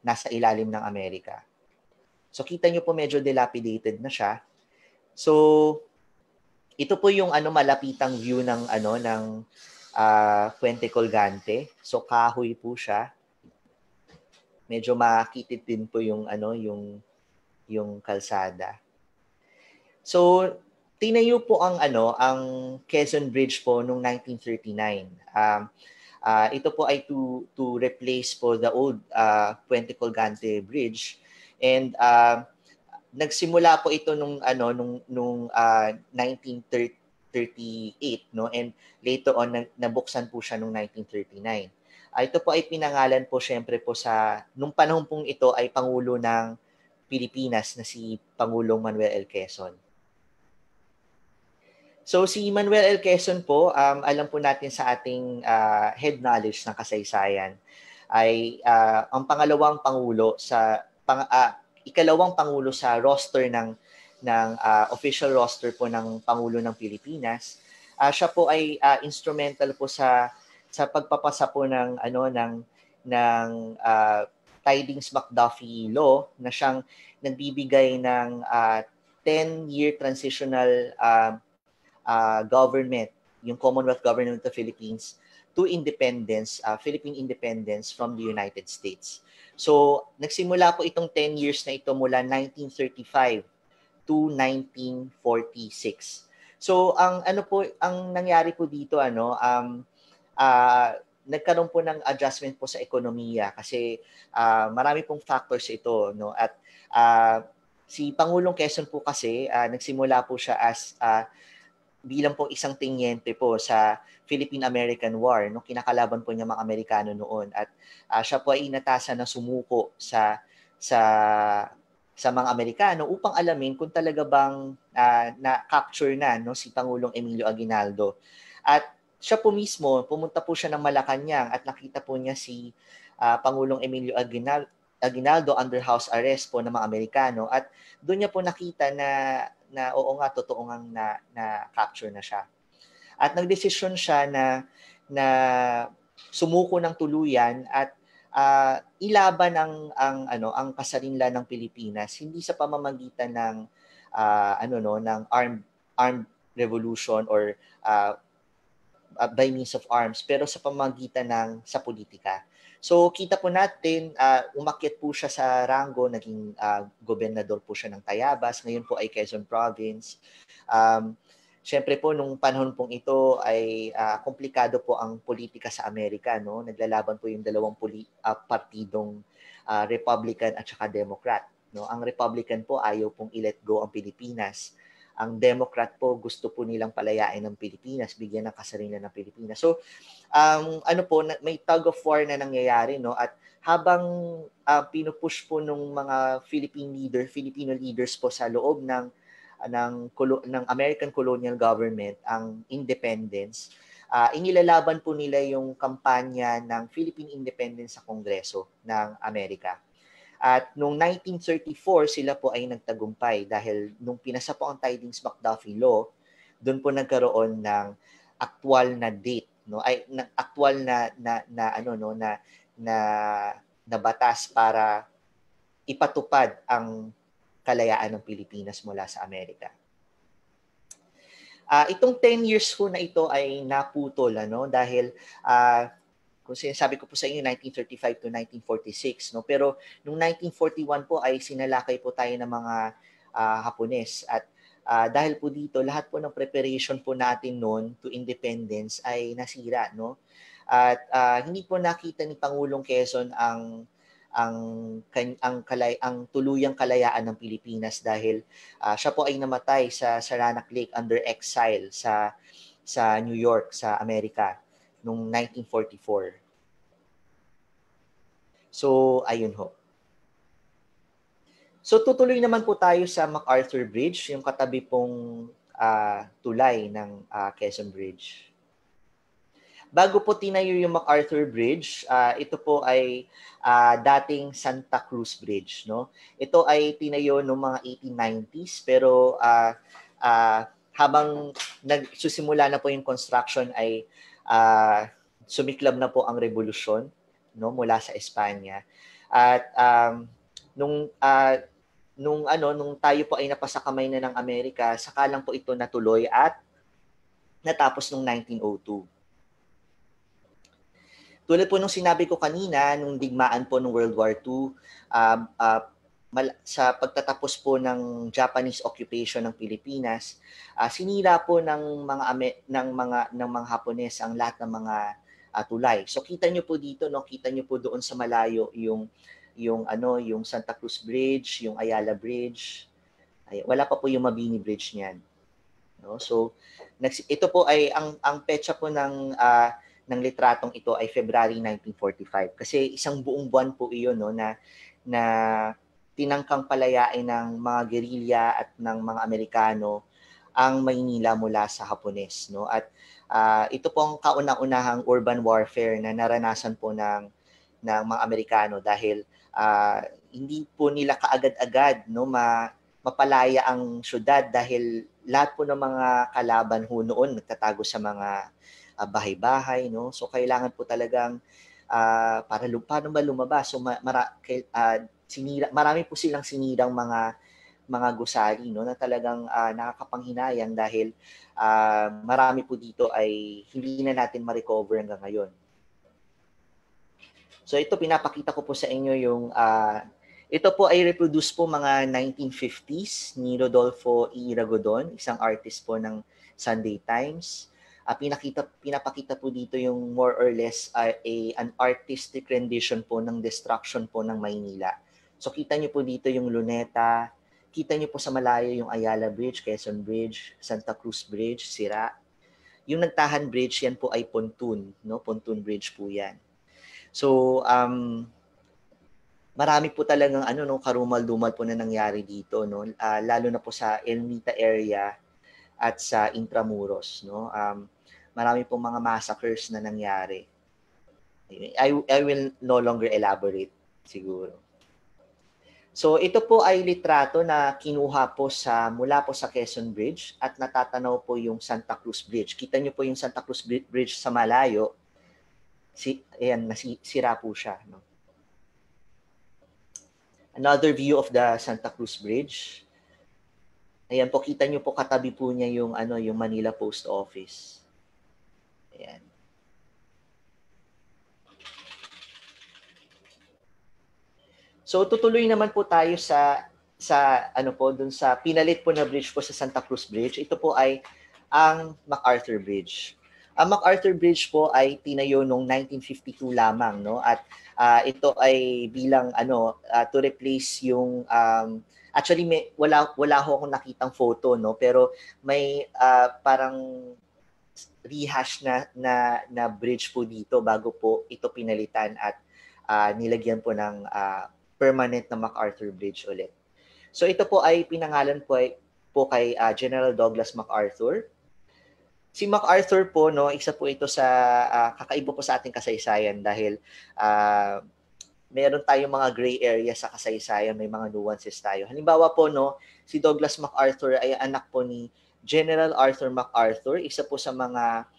nasa ilalim ng Amerika. So kita nyo po medyo dilapidated na siya. So ito po yung malapitang view ng Puente Colgante. So kahoy po siya. Medyo makitid din po yung yung kalsada. So tingnan niyo po ang Quezon Bridge po noong 1939. Ito po ay to replace po the old Puente Colgante Bridge and nagsimula po ito nung 1938 no and later on nabuksan po siya nung 1939. Ito po ay pinangalan po syempre po nung panahon pong ito ay pangulo ng Pilipinas na si Pangulong Manuel L. Quezon. So si Manuel L. Quezon po, alam po natin sa ating head knowledge ng kasaysayan ay ang ikalawang pangulo sa roster ng official roster po ng Pangulo ng Pilipinas. Siya po ay instrumental po sa pagpapasa po ng Tidings McDuffie Law na siyang nagbibigay ng 10-year transitional government, yung Commonwealth Government of the Philippines, to independence, Philippine independence from the United States. So, nagsimula po itong 10 years na ito mula 1935 to 1946. So, ang nangyari po dito nagkaroon po ng adjustment po sa ekonomiya kasi marami pong factors ito no at si Pangulong Quezon po kasi nagsimula po siya as bilang po isang tinyente po sa Philippine-American War no kinakalaban po niya mga Amerikano noon at siya po ay inatasan na sumuko sa mga Amerikano upang alamin kung talaga bang na-capture na no si Pangulong Emilio Aguinaldo. At siya po mismo pumunta po siya ng Malacanang at nakita po niya si Pangulong Emilio Aguinaldo under house arrest po ng mga Amerikano at doon niya po nakita na oo nga totoo ngang na capture na siya. At nagdesisyon siya na sumuko ng tuluyan at ilaban ang kasarinlan ng Pilipinas hindi sa pamamagitan ng ng armed revolution or by means of arms, pero sa pamamagitan ng sa politika. So kita po natin, umakyat po siya sa rango, naging gobernador po siya ng Tayabas, ngayon po ay Quezon Province. Siyempre po, nung panahon pong ito ay komplikado po ang politika sa Amerika. No? Naglalaban po yung dalawang partidong Republican at saka Democrat. No? Ang Republican po ayaw pong i-let go ang Pilipinas. Ang Democrat po gusto po nilang palayain ng Pilipinas, bigyan ng kasarilan ng Pilipinas. So, may tug of war na nangyayari, no? At habang pinupush po ng mga Filipino leaders po sa loob ng American colonial government ang independence, inilalaban po nila yung kampanya ng Philippine Independence sa Kongreso ng Amerika. At noong 1934, sila po ay nagtagumpay dahil nung pinasa po ang Tidings-McDuffie Law, doon po nagkaroon ng aktual na date, no? Aktual na batas para ipatupad ang kalayaan ng Pilipinas mula sa Amerika. Itong 10 years po na ito ay naputol, dahil kung sinasabi ko po sa inyo, 1935 to 1946. No? Pero noong 1941 po ay sinalakay po tayo ng mga Hapones. At dahil po dito, lahat po ng preparation po natin noon to independence ay nasira. No? At hindi po nakita ni Pangulong Quezon ang tuluyang kalayaan ng Pilipinas dahil siya po ay namatay sa Saranac Lake under exile sa New York, sa Amerika noong 1944. So, ayun ho. So, tutuloy naman po tayo sa MacArthur Bridge, yung katabi pong tulay ng Quezon Bridge. Bago po tinayo yung MacArthur Bridge, ito po ay dating Santa Cruz Bridge. No? Ito ay tinayo noong mga 1890s, pero habang nagsusimula na po yung construction ay sumiklab na po ang revolusyon, no, mula sa Espanya. At nung tayo po ay napasakamay na ng Amerika, saka lang po ito natuloy at natapos noong 1902. Tulad po nung sinabi ko kanina, nung digmaan po ng World War II, sa pagtatapos po ng Japanese occupation ng Pilipinas, sinira po ng mga Hapones ang lahat ng mga tulay. So kita niyo po dito, no, kita niyo po doon sa malayo yung Santa Cruz Bridge, yung Ayala Bridge. Wala pa po yung Mabini Bridge niyan. No? So ito po ay ang petsa po ng litratong ito ay February 1945 kasi isang buong buwan po iyon, no, na tinangkang palayain ng mga gerilya at ng mga Amerikano ang Maynila mula sa Hapones, no? At ito po ang kauna-unahang urban warfare na naranasan po ng mga Amerikano dahil hindi po nila kaagad-agad, no, mapalaya ang syudad dahil lahat po ng mga kalaban ho noon nagtatago sa mga bahay-bahay, no? So kailangan po talagang paano ba lumabas? So marami po silang sinirang mga gusali, no, na talagang nakakapanghinayang dahil marami po dito ay hindi na natin ma-recover hanggang ngayon. So ito pinapakita ko po sa inyo yung ito po ay reproduce po mga 1950s ni Rodolfo E. Ragodon, isang artist po ng Sunday Times. Pinapakita po dito yung more or less an artistic rendition po ng destruction po ng Maynila. So kita niyo po dito yung Luneta, kita niyo po sa malayo yung Ayala Bridge, Quezon Bridge, Santa Cruz Bridge, sira. Yung Nagtahan Bridge, yan po ay pontoon, no? Pontoon Bridge po yan. So, marami po talagang karumal-dumal po na nangyari dito, no? Lalo na po sa Ermita area at sa Intramuros, no? Marami pong mga massacres na nangyari. I will no longer elaborate siguro. So ito po ay litrato na kinuha po mula po sa Quezon Bridge at natatanaw po yung Santa Cruz Bridge. Kita niyo po yung Santa Cruz Bridge sa malayo. Nasira po siya, no? Another view of the Santa Cruz Bridge. Ayan po, kita niyo po katabi po niya yung Manila Post Office. Ayan. So tutuloy naman po tayo sa ano po dun sa pinalit po na bridge po sa Santa Cruz Bridge. Ito po ay ang MacArthur Bridge. Ang MacArthur Bridge po ay tinayo noong 1952 lamang, no? At ito ay bilang to replace yung actually wala ho akong nakitang photo, no? Pero may parang rehash na bridge po dito bago po ito pinalitan at nilagyan po ng permanent na MacArthur Bridge ulit. So ito po ay pinangalan po kay General Douglas MacArthur. Si MacArthur po, no, isa po ito sa kakaiba po sa ating kasaysayan dahil meron tayong mga gray area sa kasaysayan, may mga nuances tayo. Halimbawa po, no, si Douglas MacArthur ay anak po ni General Arthur MacArthur, isa po sa mga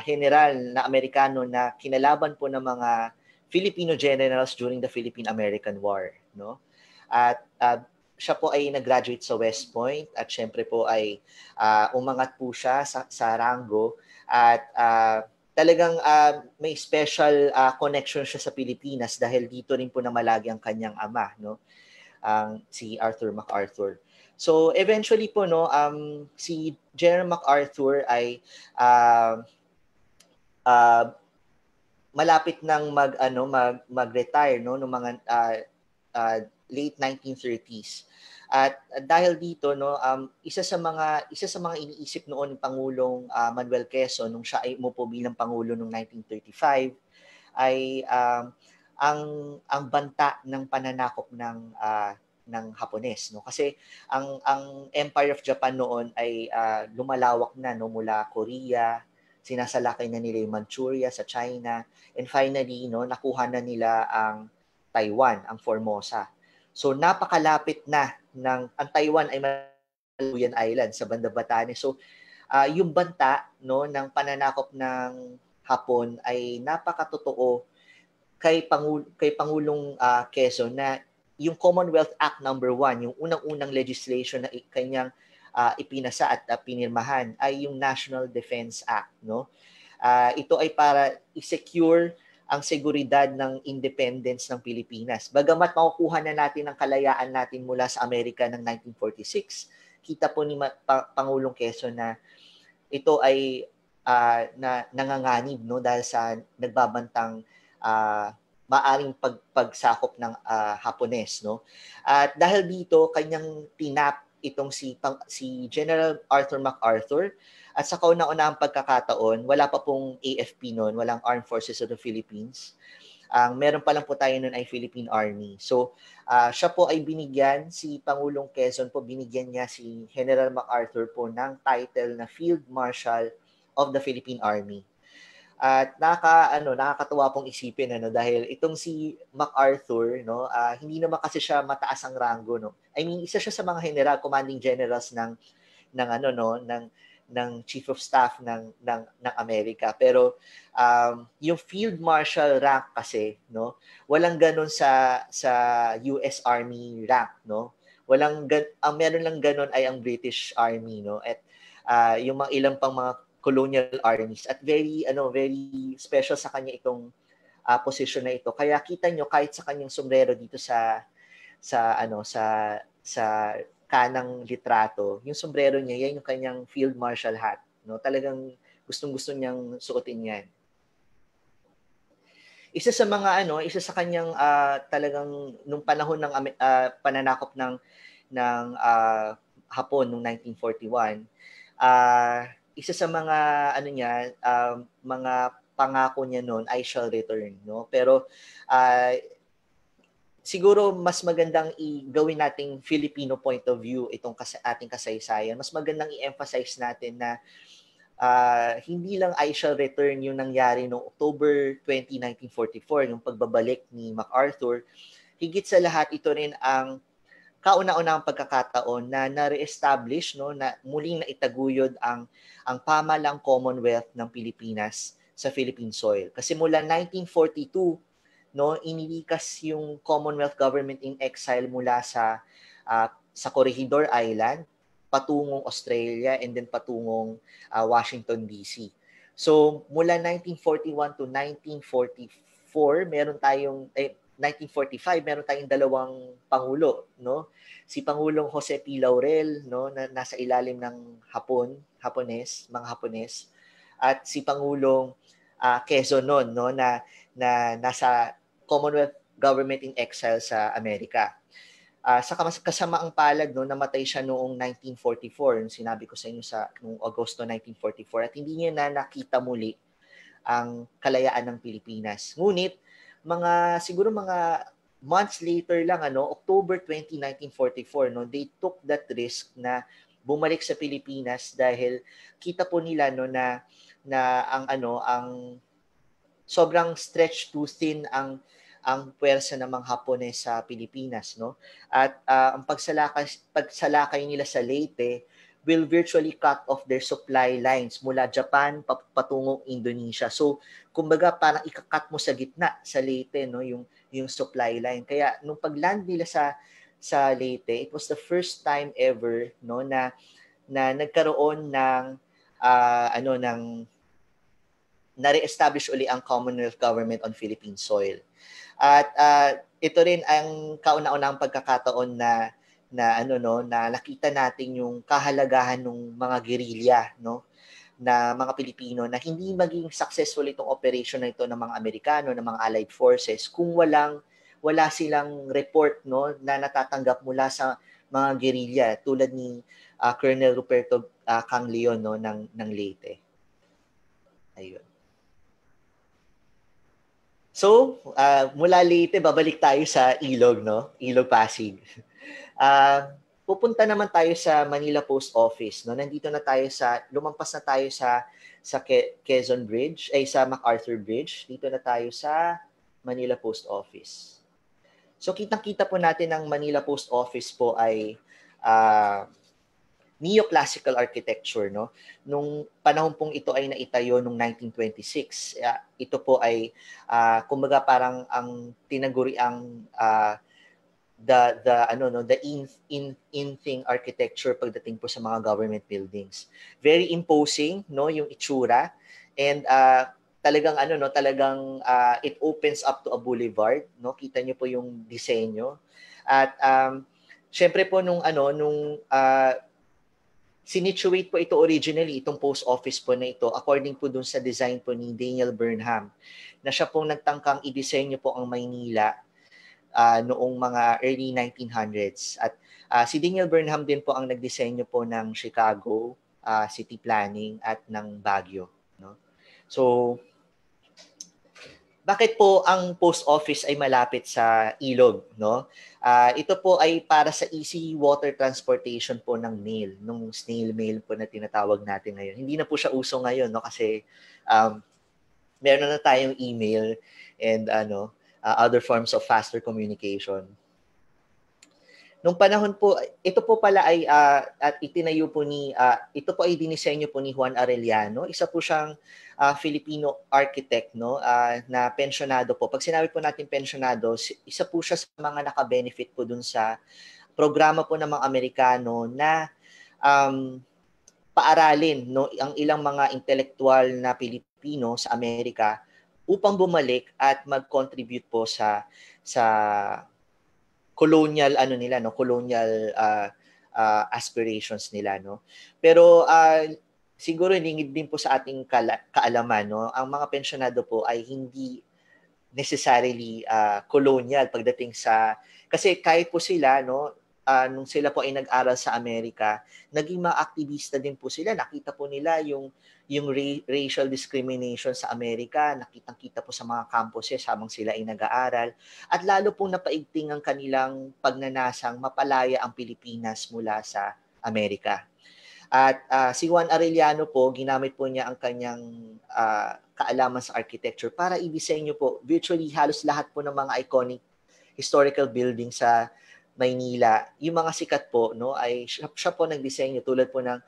general na Amerikano na kinalaban po ng mga Filipino generals during the Philippine-American War, no? At siya po ay nag-graduate sa West Point at syempre po ay umangat po siya sa ranggo at talagang may special connection siya sa Pilipinas dahil dito rin po namalagi ang kanyang ama, no? Si Arthur MacArthur. So eventually po, no, si General MacArthur ay malapit nang mag-retire, no, ng mga late 1930s. At dahil dito, no, isa sa mga iniisip noon ni Pangulong Manuel Quezon nung siya ay umupo bilang pangulo noong 1935 ay ang banta ng pananakop ng Hapones, no, kasi ang Empire of Japan noon ay lumalawak na, no, mula Korea, sinasalakay na nila yung Manchuria sa China, and finally, no, nakuha na nila ang Taiwan, ang Formosa. So napakalapit na ang Taiwan ay Maluyan Island sa banda Batanes. So yung banta, no, ng pananakop ng Hapon ay napakatotoo kay Pangulong Quezon na yung Commonwealth Act number 1, yung unang-unang legislation na kanyang ipinasa at pinirmahan ay yung National Defense Act, no? Ito ay para i-secure ang seguridad ng independence ng Pilipinas. Bagamat makukuha na natin ang kalayaan natin mula sa Amerika ng 1946, kita po ni Pangulong Quezon na ito ay nanganganib, no, dahil sa nagbabantang maaring pagsakop ng Hapones, no. At dahil dito kanyang tinap itong si General Arthur MacArthur at sa kauna-unahang pagkakataon, wala pa pong AFP noon, walang Armed Forces of the Philippines. Ang meron pa lang po tayo noon ay Philippine Army. So, siya po ay binigyan, si Pangulong Quezon po, binigyan niya si General MacArthur po ng title na Field Marshal of the Philippine Army. At nakakatuwa pong isipin, dahil itong si MacArthur, no, hindi naman kasi siya mataas ang rango, no. I mean, isa siya sa mga general, commanding generals ng Chief of Staff ng Amerika. Pero yung Field Marshal rank kasi, no, walang ganun sa US Army rank, no. Ang meron lang ganun ay ang British Army, no. At yung mga ilang pang mga colonial armies, at very special sa kanya itong position na ito. Kaya kita nyo kahit sa kanyang sombrero dito sa kanang litrato, yung sombrero niya, yan yung kanyang Field Marshal hat, no? Talagang gustong-gusto niyang suotin yan. Isa sa kanyang talagang nung panahon ng pananakop ng Hapon noong 1941, isa sa mga mga pangako niya noon, I shall return, no? Pero siguro mas magandang gawin nating Filipino point of view itong ating kasaysayan. Mas magandang i-emphasize natin na hindi lang I shall return yung nangyari noong October 20, 1944, yung pagbabalik ni MacArthur. Higit sa lahat, ito rin ang kauna-unahang pagkakataon na na-reestablish, no, na muling naitaguyod ang pamalang Commonwealth ng Pilipinas sa Philippine soil. Kasi mula 1942, no, inilikas yung Commonwealth government in exile mula sa Corregidor Island patungong Australia and then patungong Washington DC. So mula 1941 to 1944, meron tayong 1945, meron tayong dalawang pangulo, no? Si Pangulong Jose P. Laurel, no, na nasa ilalim ng mga Hapones, at si Pangulong Quezon noon, no, na nasa Commonwealth Government in Exile sa Amerika. Sa kasamaang palad, no, namatay siya noong 1944, yung sinabi ko sa inyo noong Agosto 1944, at hindi niya na nakita muli ang kalayaan ng Pilipinas. Ngunit siguro mga months later lang, October 20, 1944, no, they took that risk na bumalik sa Pilipinas dahil kita po nila, no, na ang sobrang stretched too thin ang puwersa ng mga Hapones sa Pilipinas, no? At ang pagsalakay nila sa Leyte will virtually cut off their supply lines mula Japan patungong Indonesia. So, kumbaga parang ikakat mo sa gitna sa Leyte, no, yung supply line. Kaya nung pagland nila sa Leyte, it was the first time ever, no, na nagkaroon ng na-reestablish uli ang Commonwealth Government on Philippine soil. At ito rin ang kauna-unahang pagkakataon na nakita natin yung kahalagahan ng mga guerrilla, no, na mga Pilipino, na hindi maging successful itong operation na ito ng mga Amerikano, ng mga Allied Forces kung wala silang report, no, na natatanggap mula sa mga guerrilla tulad ni Colonel Ruperto Cangleon, no, ng Leyte. Ayun. So, mula Leyte, babalik tayo sa Ilog, no? Ilog Pasig. Pupunta naman tayo sa Manila Post Office, no? Lumampas na tayo sa Quezon Bridge, sa MacArthur Bridge. Dito na tayo sa Manila Post Office. So, kitang-kita po natin ang Manila Post Office po ay neoclassical architecture, no? Nung panahon pong ito ay naitayo noong 1926. Ito po ay kumbaga parang ang tinaguriang the in-thing architecture pagdating po sa mga government buildings. Very imposing, no, yung itsura, and talagang it opens up to a boulevard, no? Kita niyo po yung disenyo. At syempre po nung sinituate po ito originally, itong post office po na ito, according po dun sa design po ni Daniel Burnham, na siya pong nagtangkang i-disenyo po ang Maynila noong mga early 1900s. At si Daniel Burnham din po ang nagdisenyo po ng Chicago city planning at ng Baguio, no? So, bakit po ang post office ay malapit sa ilog, no? Ito po ay para sa easy water transportation po ng mail, nung snail mail po na tinatawag natin ngayon. Hindi na po siya uso ngayon, no, kasi meron na tayong email and other forms of faster communication. Nung panahon po, ito po pala ay at itinayo po ito po ay dinisenyo po ni Juan Arellano. Isa po siyang Filipino architect, no, na pensyonado po. Pag sinabi po natin pensyonado, isa po siya sa mga naka-benefit po dun sa programa po ng mga Amerikano na paaralin, no, ang ilang mga intelektual na Pilipino sa Amerika upang bumalik at mag-contribute po sa colonial colonial aspirations nila, no. Pero siguro lingid din po sa ating kaalaman, no, ang mga pensyonado po ay hindi necessarily colonial pagdating kasi kahit po sila, no, nung sila po ay nag-aral sa Amerika, naging mga aktivista din po sila. Nakita po nila yung racial discrimination sa Amerika, nakitang-kita po sa mga campuses habang sila ay nag-aaral, at lalo pong napaigting ang kanilang pagnanasang mapalaya ang Pilipinas mula sa Amerika. At si Juan Arellano po, ginamit po niya ang kanyang kaalaman sa architecture para i-disenyo po virtually halos lahat po ng mga iconic historical buildings sa Maynila. Yung mga sikat po, no, ay siya po nagdisenyo, tulad po ng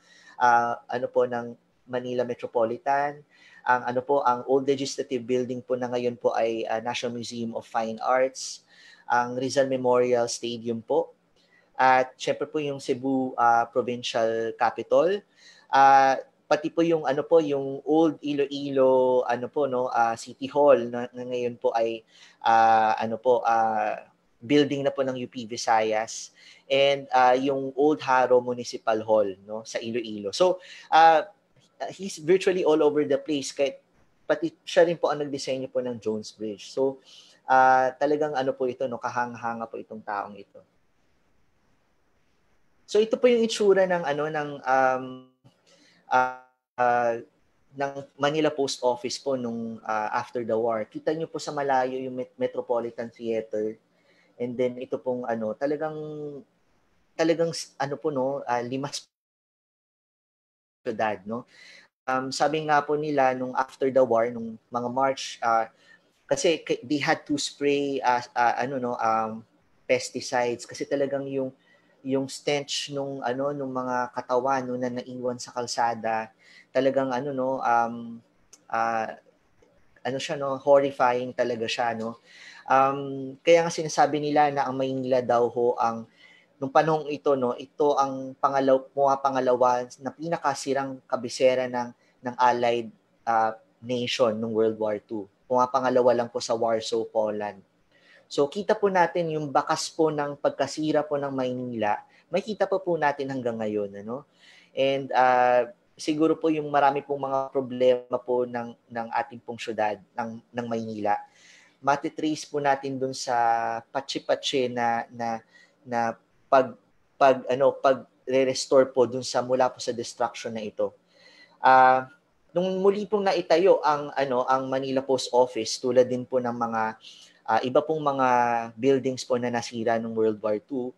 ng Manila Metropolitan, ang Old Legislative Building po na ngayon po ay National Museum of Fine Arts, ang Rizal Memorial Stadium po, at syempre po yung Cebu Provincial Capital. pati po yung ano po yung old Iloilo ano po no City Hall na ngayon po ay ano po building na po ng UP Visayas, and yung Old Haro Municipal Hall no sa Iloilo. So he's virtually all over the place, kahit pati siya rin po ang nagdisenyo po ng Jones Bridge. So talagang ano po ito no, kahanga-hanga po itong taong ito. So ito po yung itsura ng ano ng Manila Post Office po nung after the war. Kita niyo po sa malayo yung Metropolitan Theater, and then ito pong ano talagang ano po no, limas syudad no. Sabi nga po nila nung after the war nung mga March, kasi they had to spray pesticides kasi talagang yung stench nung mga katawan na naiwan sa kalsada, talagang siya no, horrifying talaga siya no. Kaya nga sinasabi nila na ang Maynila daw ho ang nung panahong ito no, ito ang pangalawa na pinakasirang kabisera ng Allied nation nung World War II. Pangalawa lang po sa Warsaw, Poland. So kita po natin yung bakas po ng pagkasira po ng Maynila, makita po natin hanggang ngayon ano. And siguro po yung marami pong mga problema po ng ating pong syudad ng Maynila, matitrace po natin dun sa patsi-patsi na pag re-restore po dun sa mula po sa destruction na ito. Nung muli pong naitayo ang Manila Post Office, tulad din po ng mga iba pong mga buildings po na nasira ng World War II,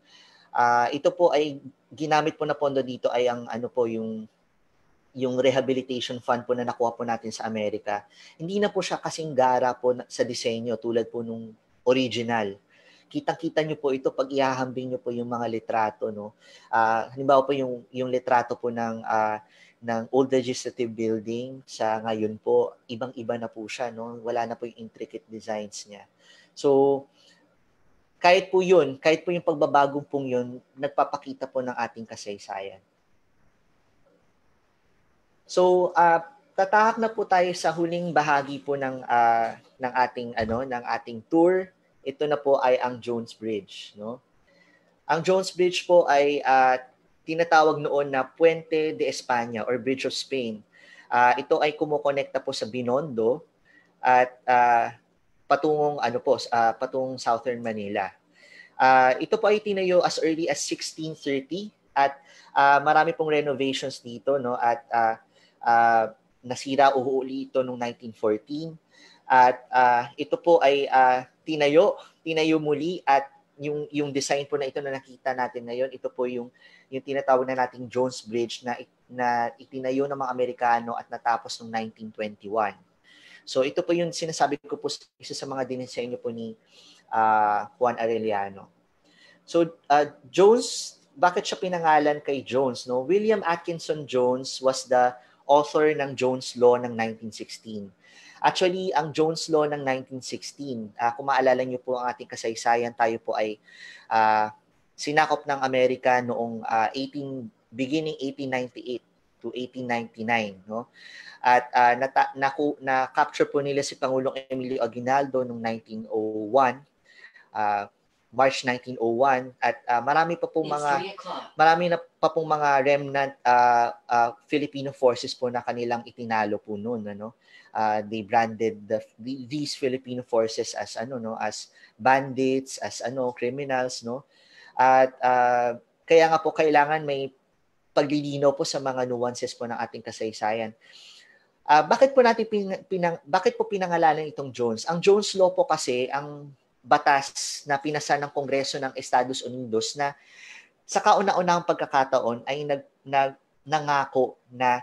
ito po ay ginamit po na pondo dito ay ang yung rehabilitation fund po na nakuha po natin sa Amerika. Hindi na po siya kasing gara po sa disenyo tulad po nung original. Kitang-kita nyo po ito pag ihahambing nyo po yung mga litrato no. Halimbawa po yung litrato po ng Old Legislative Building sa ngayon po, ibang-iba na po siya no. Wala na po yung intricate designs niya. So kahit po yung pagbabagong pong yun, nagpapakita po ng ating kasaysayan. So tatahak na po tayo sa huling bahagi po ng ating tour. Ito na po ay ang Jones Bridge, no? Ang Jones Bridge po ay tinatawag noon na Puente de España or Bridge of Spain. Ito ay kumukonekta po sa Binondo at patungong Southern Manila. Ito po ay tinayo as early as 1630 at marami pong renovations dito no, at nasira uli ito noong 1914. At ito po ay tinayo muli, at yung design po na ito na nakita natin ngayon, ito po yung tinatawag na nating Jones Bridge na itinayo ng mga Amerikano at natapos noong 1921. So ito po yung sinasabi ko po isa sa mga dinisenyo po ni Juan Arellano. So Jones, bakit siya pinangalan kay Jones? No? William Atkinson Jones was the author ng Jones Law ng 1916. Actually, ang Jones Law ng 1916, kung maalala niyo po ang ating kasaysayan, tayo po ay sinakop ng Amerika noong beginning 1898 to 1899, no? At na-capture po nila si Pangulong Emilio Aguinaldo noong 1901, March 1901, at marami na pa pong mga remnant Filipino forces po na kanilang itinalo po noon, ano. They branded these Filipino forces as as bandits, as criminals, no. At kaya nga po kailangan may paglilinaw po sa mga nuances po ng ating kasaysayan. Bakit po pinangalanan itong Jones? Ang Jones Law po kasi ang batas na pinasa ng Kongreso ng Estados Unidos na sa kauna-unahang pagkakataon ay nangako na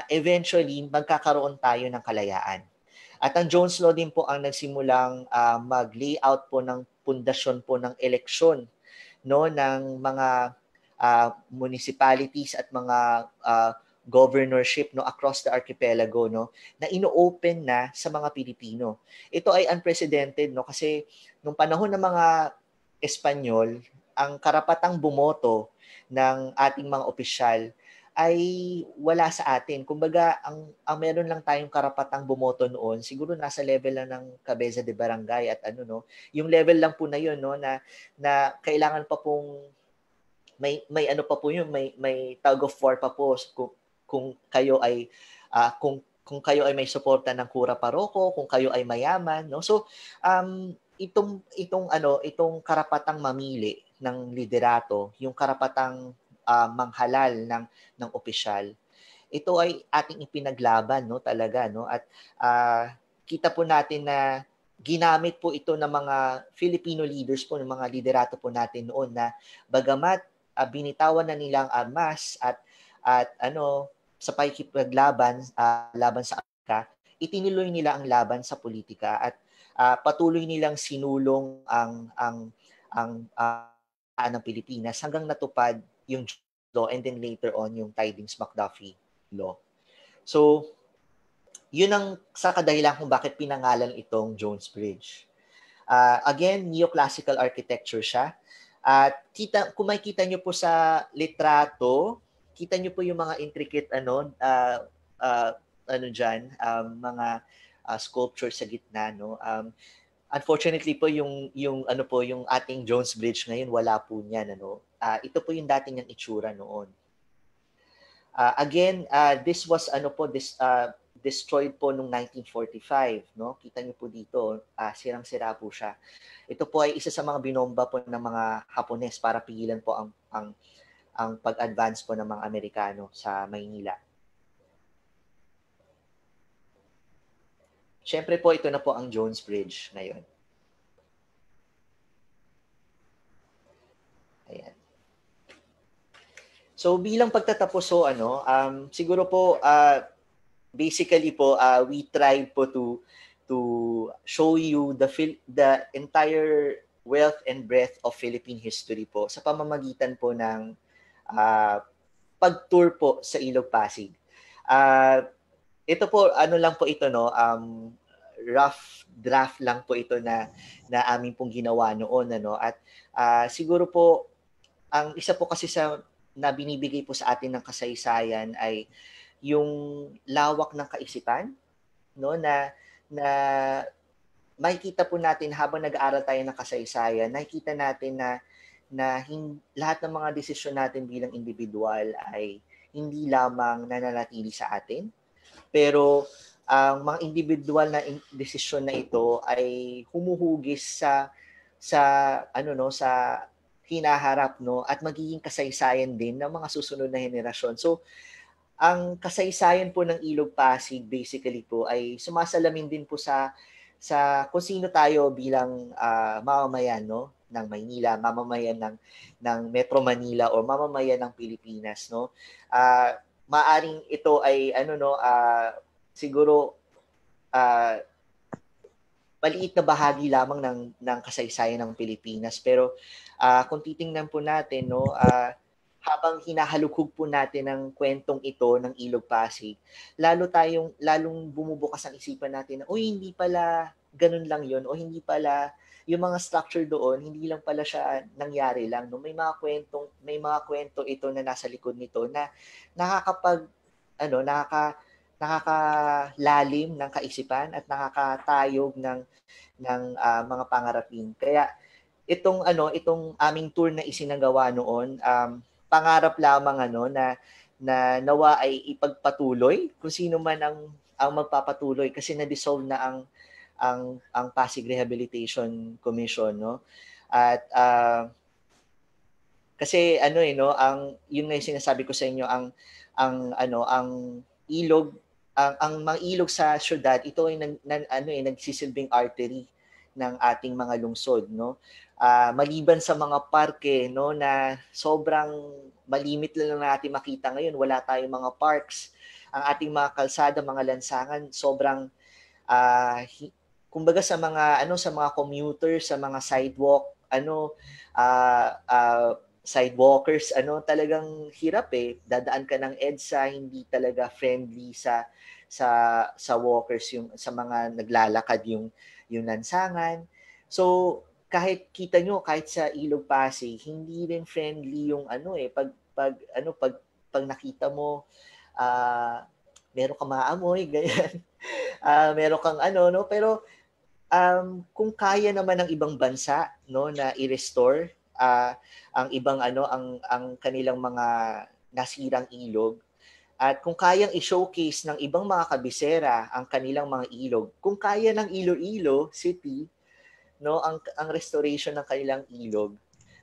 eventually magkakaroon tayo ng kalayaan. At ang Jones Law din po ang nagsimulang mag-layout po ng pundasyon po ng eleksyon no ng mga municipalities at mga governorship no across the archipelago no na ino-open na sa mga Pilipino. Ito ay unprecedented no kasi nung panahon ng mga Espanyol, ang karapatang bumoto ng ating mga opisyal ay wala sa atin. Kumbaga, ang meron lang tayong karapatang bumoto noon, siguro nasa level lang ng kabeza de barangay at ano no, yung level lang po na yun no na kailangan pa pong may ano pa po yun, may tug of war pa po kung kayo ay kung kayo ay may suporta ng kura paroko, kung kayo ay mayaman, no? So, itong karapatang mamili ng liderato, yung karapatang manghalal ng opisyal, ito ay ating ipinaglaban no talaga no at kita po natin na ginamit po ito ng mga Filipino leaders po ng mga liderato po natin noon na bagamat binitawan na nilang armas at ano sa pakikipaglaban laban sa Amerika, itinuloy nila ang laban sa politika at patuloy nilang sinulong ang ng Pilipinas hanggang natupad yung law and then later on yung Tidings-McDuffie law. So, yun ang sa kadahilan kung bakit pinangalan itong Jones Bridge. Again, neoclassical architecture siya. At kung makikita nyo po sa litrato, kita nyo po yung mga intricate mga sculpture sa gitna no. Unfortunately po yung ating Jones Bridge ngayon wala po niyan ano. Ito po yung dating niyang itsura noon. Again, this was destroyed po noong 1945, no? Kita niyo po dito, sirang-sira po siya. Ito po ay isa sa mga binomba po ng mga Hapones para pigilan po ang pag-advance po ng mga Amerikano sa Maynila. Siyempre po ito na po ang Jones Bridge ngayon. Ayan. So bilang pagtatapos siguro po basically po we tried po to show you the entire wealth and breadth of Philippine history po sa pamamagitan po ng pag-tour po sa Ilog Pasig. Ito po lang po ito no, rough draft lang po ito na amin pong ginawa noon ano at siguro po ang isa po kasi na binibigay po sa atin ng kasaysayan ay yung lawak ng kaisipan no na makikita po natin habang nag-aaral tayo ng kasaysayan, nakikita natin na lahat ng mga desisyon natin bilang individual ay hindi lamang nananatili sa atin, pero ang mga individual na desisyon na ito ay humuhugis sa hinaharap no at magiging kasaysayan din ng mga susunod na henerasyon. So ang kasaysayan po ng Ilog Pasig basically po ay sumasalamin din po sa kung sino tayo bilang mamamayan no ng Maynila, mamamayan ng Metro Manila o mamamayan ng Pilipinas no. Maaring ito ay siguro maliit na bahagi lamang ng kasaysayan ng Pilipinas, pero kung titingnan po natin no habang hinahalughog po natin ang kwentong ito ng Ilog Pasig, lalong bumubukas ang isipan natin na hindi pala ganun lang yon o hindi pala yung mga structure doon hindi lang pala siya nangyari lang no, may mga kwento ito na nasa likod nito na nakakalalim ng kaisipan at nakakatayog ng mga pangarapin. Kaya itong aming tour na isinagawa noon, pangarap lamang na nawa ay ipagpatuloy kung sino man ang magpapatuloy kasi na-dissolve na ang Pasig Rehabilitation Commission no. At kasi yun na yung sinasabi ko sa inyo ang ilog ang mga ilog sa syudad ito ay nagsisilbing artery ng ating mga lungsod no. Maliban sa mga parke no na sobrang malimit lang natin makita ngayon, wala tayong mga parks, ang ating mga kalsada, mga lansangan sobrang kumbaga sa mga commuters, sa mga sidewalkers talagang hirap dadaan ka ng EDSA, hindi talaga friendly sa walkers, yung sa mga naglalakad yung lansangan. So kahit kita nyo, kahit sa Ilog Pasig, hindi rin friendly yung pag pag nakita mo, meron kang maamoy, ganyan. Meron kang ano, no? Pero kung kaya naman ng ibang bansa, no, na i-restore ang ibang ano, ang kanilang mga nasirang ilog, at kung kayang i-showcase ng ibang mga kabisera ang kanilang mga ilog, kung kaya ng Iloilo City, no, ang restoration ng kanilang ilog,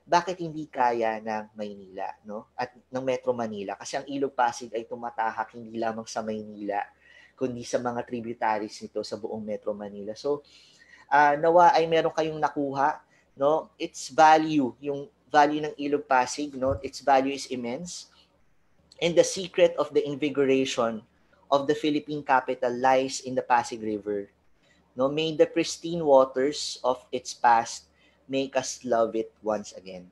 bakit hindi kaya ng Maynila, no? At ng Metro Manila, kasi ang Ilog Pasig ay tumatahak hindi lamang sa Maynila, kundi sa mga tributaries nito sa buong Metro Manila. So, nawa ay meron kayong nakuha, no? Its value, yung value ng Ilog Pasig, no? Its value is immense. And the secret of the invigoration of the Philippine capital lies in the Pasig River. No, may the pristine waters of its past make us love it once again.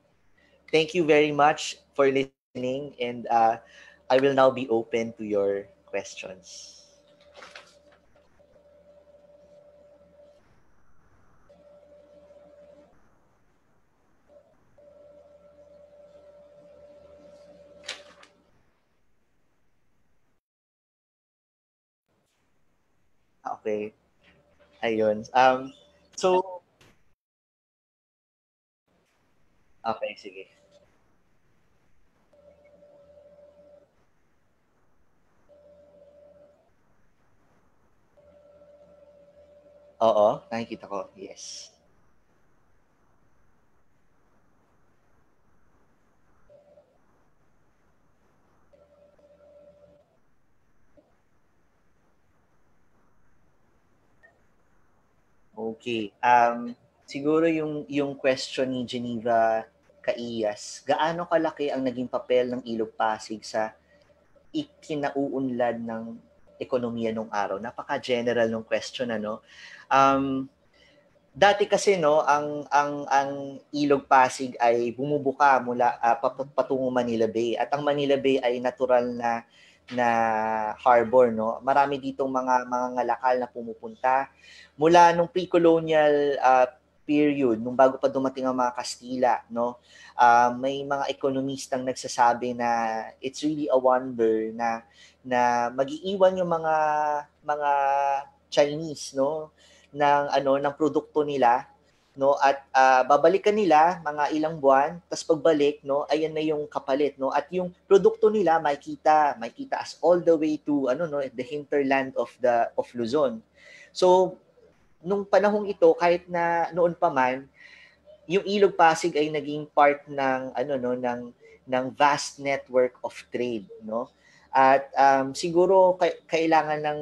Thank you very much for listening, and I will now be open to your questions. Okay. Ayun. So, okay, sige. Oo, nakikita ko. Yes. Okay. Siguro yung question ni Geneva Caillas, gaano kalaki ang naging papel ng Ilog Pasig sa ikinauunlad ng ekonomiya nung araw? Napaka-general ng question, ano? Um, Dati kasi, no, ang Ilog Pasig ay bumubuka mula patungo Manila Bay, at ang Manila Bay ay natural na harbor, no. Marami ditong mga ngalakal na pumupunta mula nung pre-colonial period, nung bago pa dumating ang mga Kastila, no. May mga ekonomistang nagsasabi na it's really a wonder na magiiwan yung mga Chinese, no, ng produkto nila, no, at babalikan nila mga ilang buwan, tapos pagbalik, no, ayan na yung kapalit, no, at yung produkto nila makita as all the way to the hinterland of Luzon. So nung panahong ito, kahit na noon pa man, yung Ilog Pasig ay naging part ng ng vast network of trade, no. At siguro kailangan ng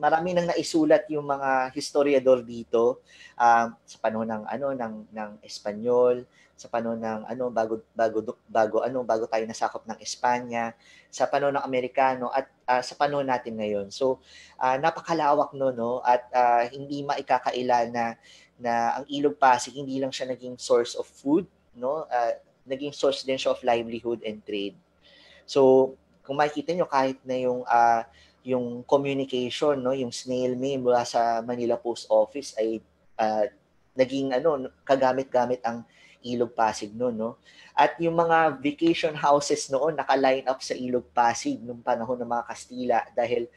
marami nang naisulat yung mga historiador dito sa panahon ng Espanyol, sa panahon ng bago tayo nasakop ng Espanya, sa panahon ng Amerikano, at sa panahon natin ngayon. So napakalawak no, at hindi maikakaila na ang Ilog Pasig hindi lang siya naging source of food, no, naging source din siya of livelihood and trade. So kung makikita nyo, kahit na yung communication, no, yung snail mail mula sa Manila Post Office ay naging kagamit-gamit ang Ilog Pasig noon, no. At yung mga vacation houses noon naka-line up sa Ilog Pasig nung panahon ng mga Kastila, dahil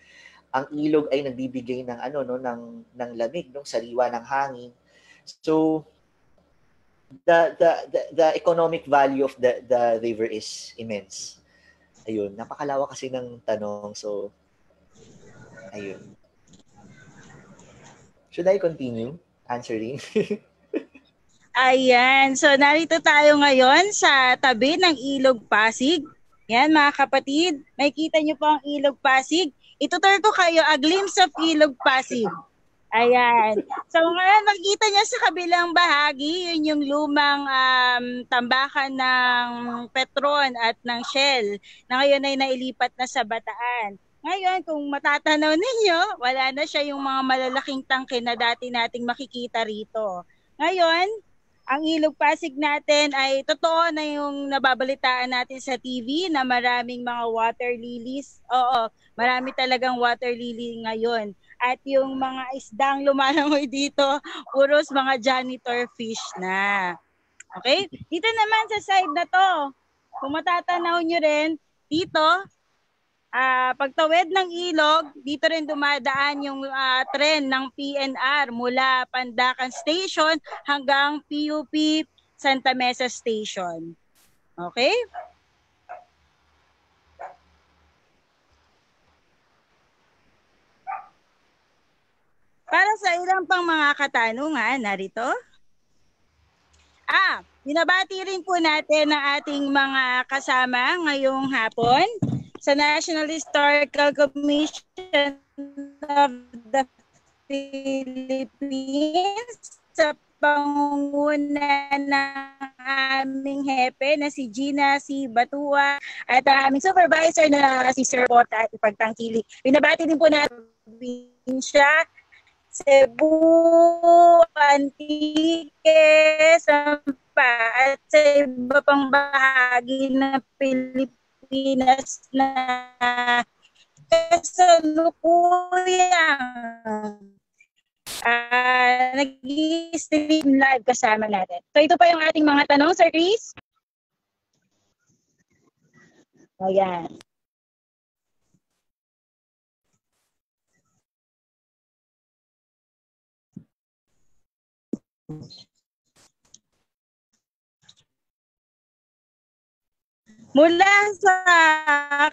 ang ilog ay nagbibigay ng ng lamig, no, sariwa ng hangin. So the economic value of the river is immense. Ayun, napakalawak kasi ng tanong. So, ayun. Should I continue answering? Ayan. So, narito tayo ngayon sa tabi ng Ilog Pasig. Yan, mga kapatid. Makikita niyo po ang Ilog Pasig. Itutur ko kayo, a glimpse of Ilog Pasig. Ayan. So, ngayon, makikita niyo sa kabilang bahagi, yun yung lumang tambakan ng Petron at ng Shell, na ngayon ay nailipat na sa Bataan. Ngayon, kung matatanaw ninyo, wala na siya yung mga malalaking tangke na dati nating makikita rito. Ngayon, ang Ilog Pasig natin ay totoo na yung nababalitaan natin sa TV na maraming mga water lilies. Oo, marami talagang water lily ngayon. At yung mga isdang lumalangoy dito, puros mga janitor fish na. Okay? Dito naman sa side na to, kung matatanaw nyo rin, Dito, pagtawid ng ilog, dito rin dumadaan yung tren ng PNR mula Pandacan Station hanggang PUP Santa Mesa Station. Okay? Para sa ilang pang mga katanungan, narito. Binabati rin po natin ang ating mga kasama ngayong hapon sa National Historical Commission of the Philippines sa pangunguna ng aming hepe na si Gina C. Batua at ang aming supervisor na si Sir Bota at Ipagtangkilik. Binabati din po natin siya Cebu, Antique, Sampa at sa iba pang bahagi ng Pilipinas na kasalukuyang nag-i-stream live kasama natin. So ito pa yung ating mga tanong, Sir Chris. Ayan. Mula sa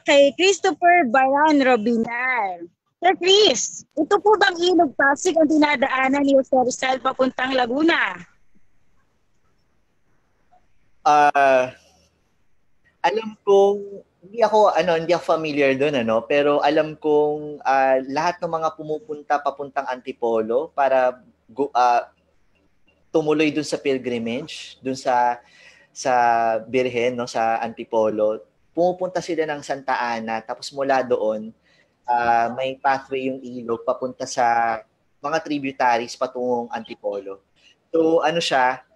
kay Christopher Baran Robinar. Sir Chris, ito po bang Ilog Pasig ang dinadaanan ni Jose Rizal papuntang Laguna? Alam kong hindi ako familiar doon pero alam kong lahat ng mga pumupunta papuntang Antipolo para tumuloy doon sa pilgrimage, doon sa Birhen sa Antipolo. Pumupunta sila ng Santa Ana tapos mula doon may pathway yung ilog papunta sa mga tributaries patungong Antipolo. So ano siya,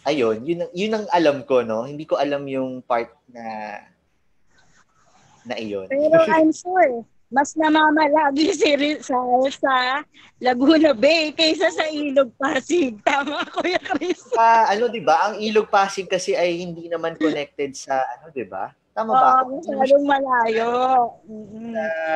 ayun, yun ang alam ko, no? Hindi ko alam yung part na iyon. Pero I'm sure, mas namamalagi si Rizal sa Laguna Bay kaysa sa Ilog Pasig. Tama, Kuya Chris? Di ba? Ang Ilog Pasig kasi ay hindi naman connected sa, di ba? Tama ba ako? Masyadong malayo.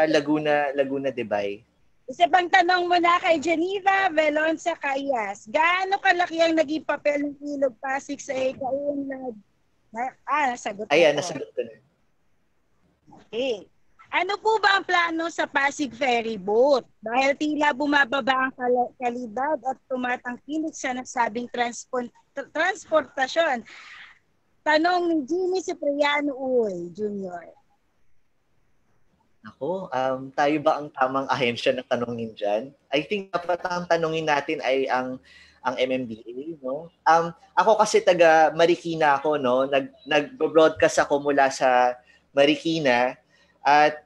Laguna de Bay. Isa pang tanong muna kay Geneva Velonza Cayas. Gaano kalaki ang naging papel ng Ilog Pasig sa ikaunlad? Nasagot na. Ayan, nasagot ko na. Okay. Ano po ba ang plano sa Pasig Ferry Boat? Dahil tila bumababa ang kalidad at tumatangkilik sa nasabing transportasyon. Tanong ni Jimmy Cipriano Uy, Jr. Ako, tayo ba ang tamang ahensya na tanongin dyan? I think dapat ang tanongin natin ay ang MMDA, no? Ako kasi taga Marikina ako, no? Nag-broadcast ako mula sa Marikina at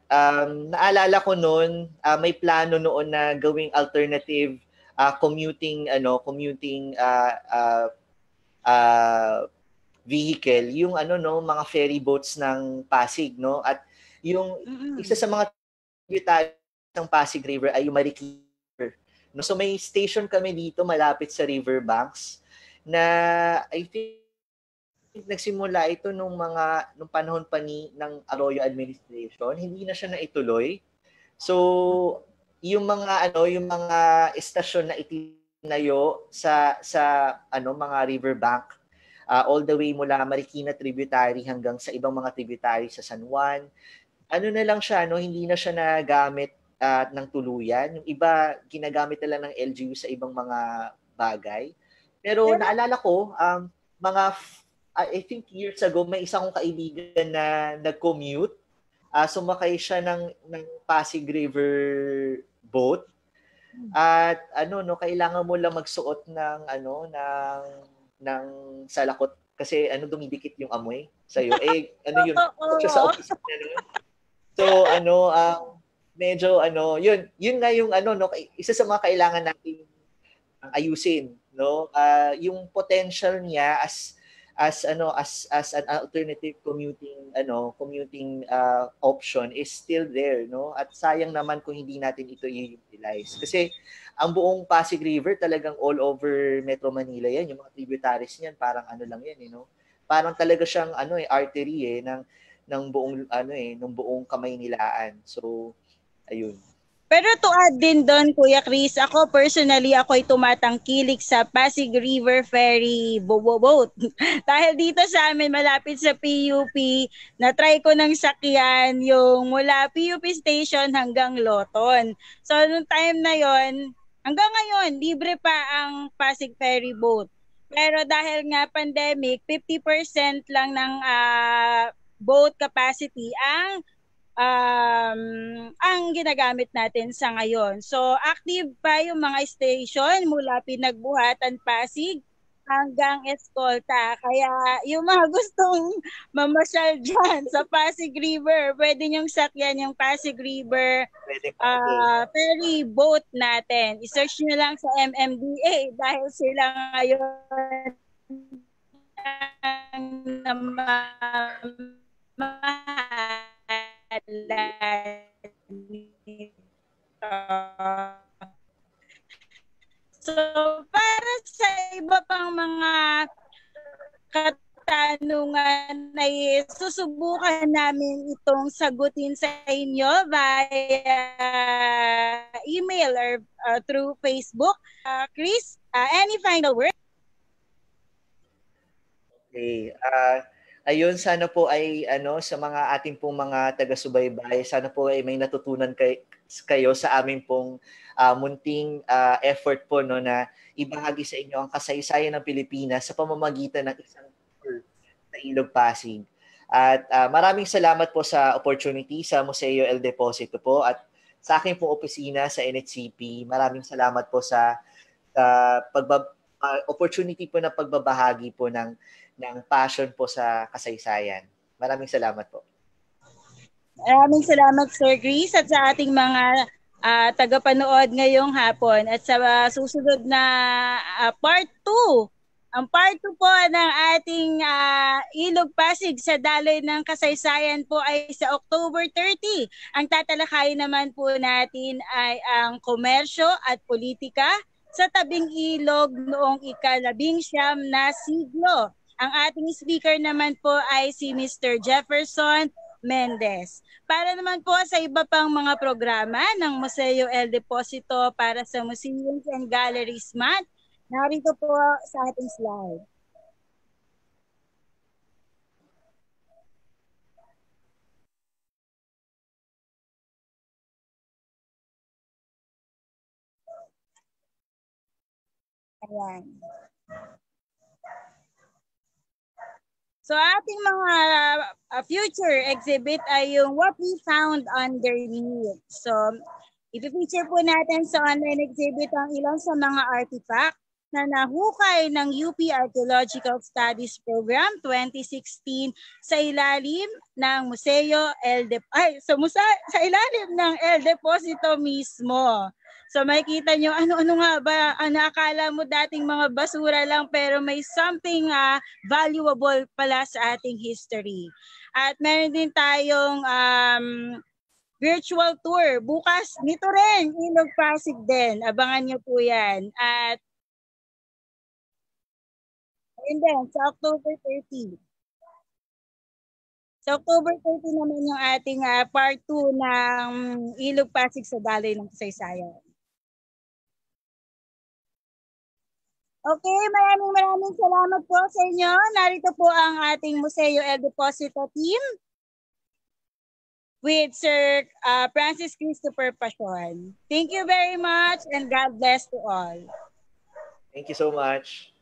naalala ko noon, may plano noon na gawing alternative commuting vehicle, yung mga ferry boats ng Pasig, no? At yung isa sa mga tributary ng Pasig River ay yung Marikina River. No, so may station kami dito malapit sa riverbanks na I think nagsimula ito nung panahon pa ng Arroyo administration, hindi na siya naituloy. So yung mga estasyon na itinayo sa mga riverbank all the way mula Marikina tributary hanggang sa ibang mga tributary sa San Juan. Na lang siya, hindi na siya nagamit ng tuluyan. Yung iba, ginagamit na lang ng LGU sa ibang mga bagay. Pero naalala ko, I think years ago, may isang kong kaibigan na nag-commute. Sumakay siya ng Pasig River boat. At kailangan mo lang magsuot ng salakot kasi dumidikit yung amoy sa'yo. Yun? Siya sa office niya noon. So, medyo, yun nga yung, isa sa mga kailangan natin ayusin, no? Yung potential niya as an alternative commuting option is still there, no? At sayang naman kung hindi natin ito i-utilize. Kasi ang buong Pasig River talagang all over Metro Manila yan. Yung mga tributaries niyan, parang lang yan, parang talaga siyang artery ng buong ng buong Kamaynilaan. So ayun. Pero to add din doon, Kuya Chris, ako personally, ako'y tumatangkilik sa Pasig River Ferry boat. Dahil dito sa amin, malapit sa PUP, na-try ko ng sakyan yung mula PUP Station hanggang Loton. So, nung time na yon, hanggang ngayon, libre pa ang Pasig Ferry boat. Pero dahil nga pandemic, 50% lang ng boat capacity ang ginagamit natin sa ngayon. So, active pa yung mga station mula Pinagbuhatan, Pasig hanggang Escolta. Kaya yung mga gustong mamasyal dyan sa Pasig River, pwede nyong sakyan yung Pasig River ferry boat natin. I-search nyo lang sa MMDA dahil sila ngayon So, para sa iba pang mga katanungan ay susubukan namin itong sagutin sa inyo via email or through Facebook. Chris, any final word? Okay. Ayun, sana po ay sa mga ating pong mga taga-subaybay, sana po ay may natutunan kayo sa amin pong munting effort po na ibahagi sa inyo ang kasaysayan ng Pilipinas sa pamamagitan ng isang tour sa Ilog Pasig. At maraming salamat po sa opportunity sa Museo El Deposito po at sa aking pong opisina sa NHCP. Maraming salamat po sa opportunity po na pagbabahagi po ng passion po sa kasaysayan. Maraming salamat po. Maraming salamat, Sir Chris, at sa ating mga tagapanood ngayong hapon. At sa susunod na part 2, ang part 2 po ng ating Ilog Pasig sa Daloy ng Kasaysayan po ay sa October 30. Ang tatalakayin naman po natin ay ang komersyo at politika sa tabing ilog noong ika-19 na siglo. Ang ating speaker naman po ay si Mr. Jefferson Mendez. Para naman po sa iba pang mga programa ng Museo El Deposito para sa Museums and Galleries Month, narito po sa ating slide. Ayan. So ating mga future exhibit ay yung what we found underneath. So ipipicture po natin sa online exhibit ang ilan sa mga artifact na nahukay ng UP Archaeological Studies Program 2016 sa ilalim ng Museo sa ilalim ng El Deposito mismo. So makikita nyo, ano nga ba, nakakala mo dating mga basura lang pero may something valuable pala sa ating history. At meron din tayong virtual tour. Bukas, nito rin, Ilog Pasig din. Abangan nyo po yan. At and then, sa October 30. Sa October 30 naman yung ating part 2 ng Ilog Pasig sa Daloy ng Kasaysayan. Okay, maraming salamat po sa inyo. Narito po ang ating Museo El Deposito team with Sir Francis Christopher Pasion. Thank you very much and God bless to all. Thank you so much.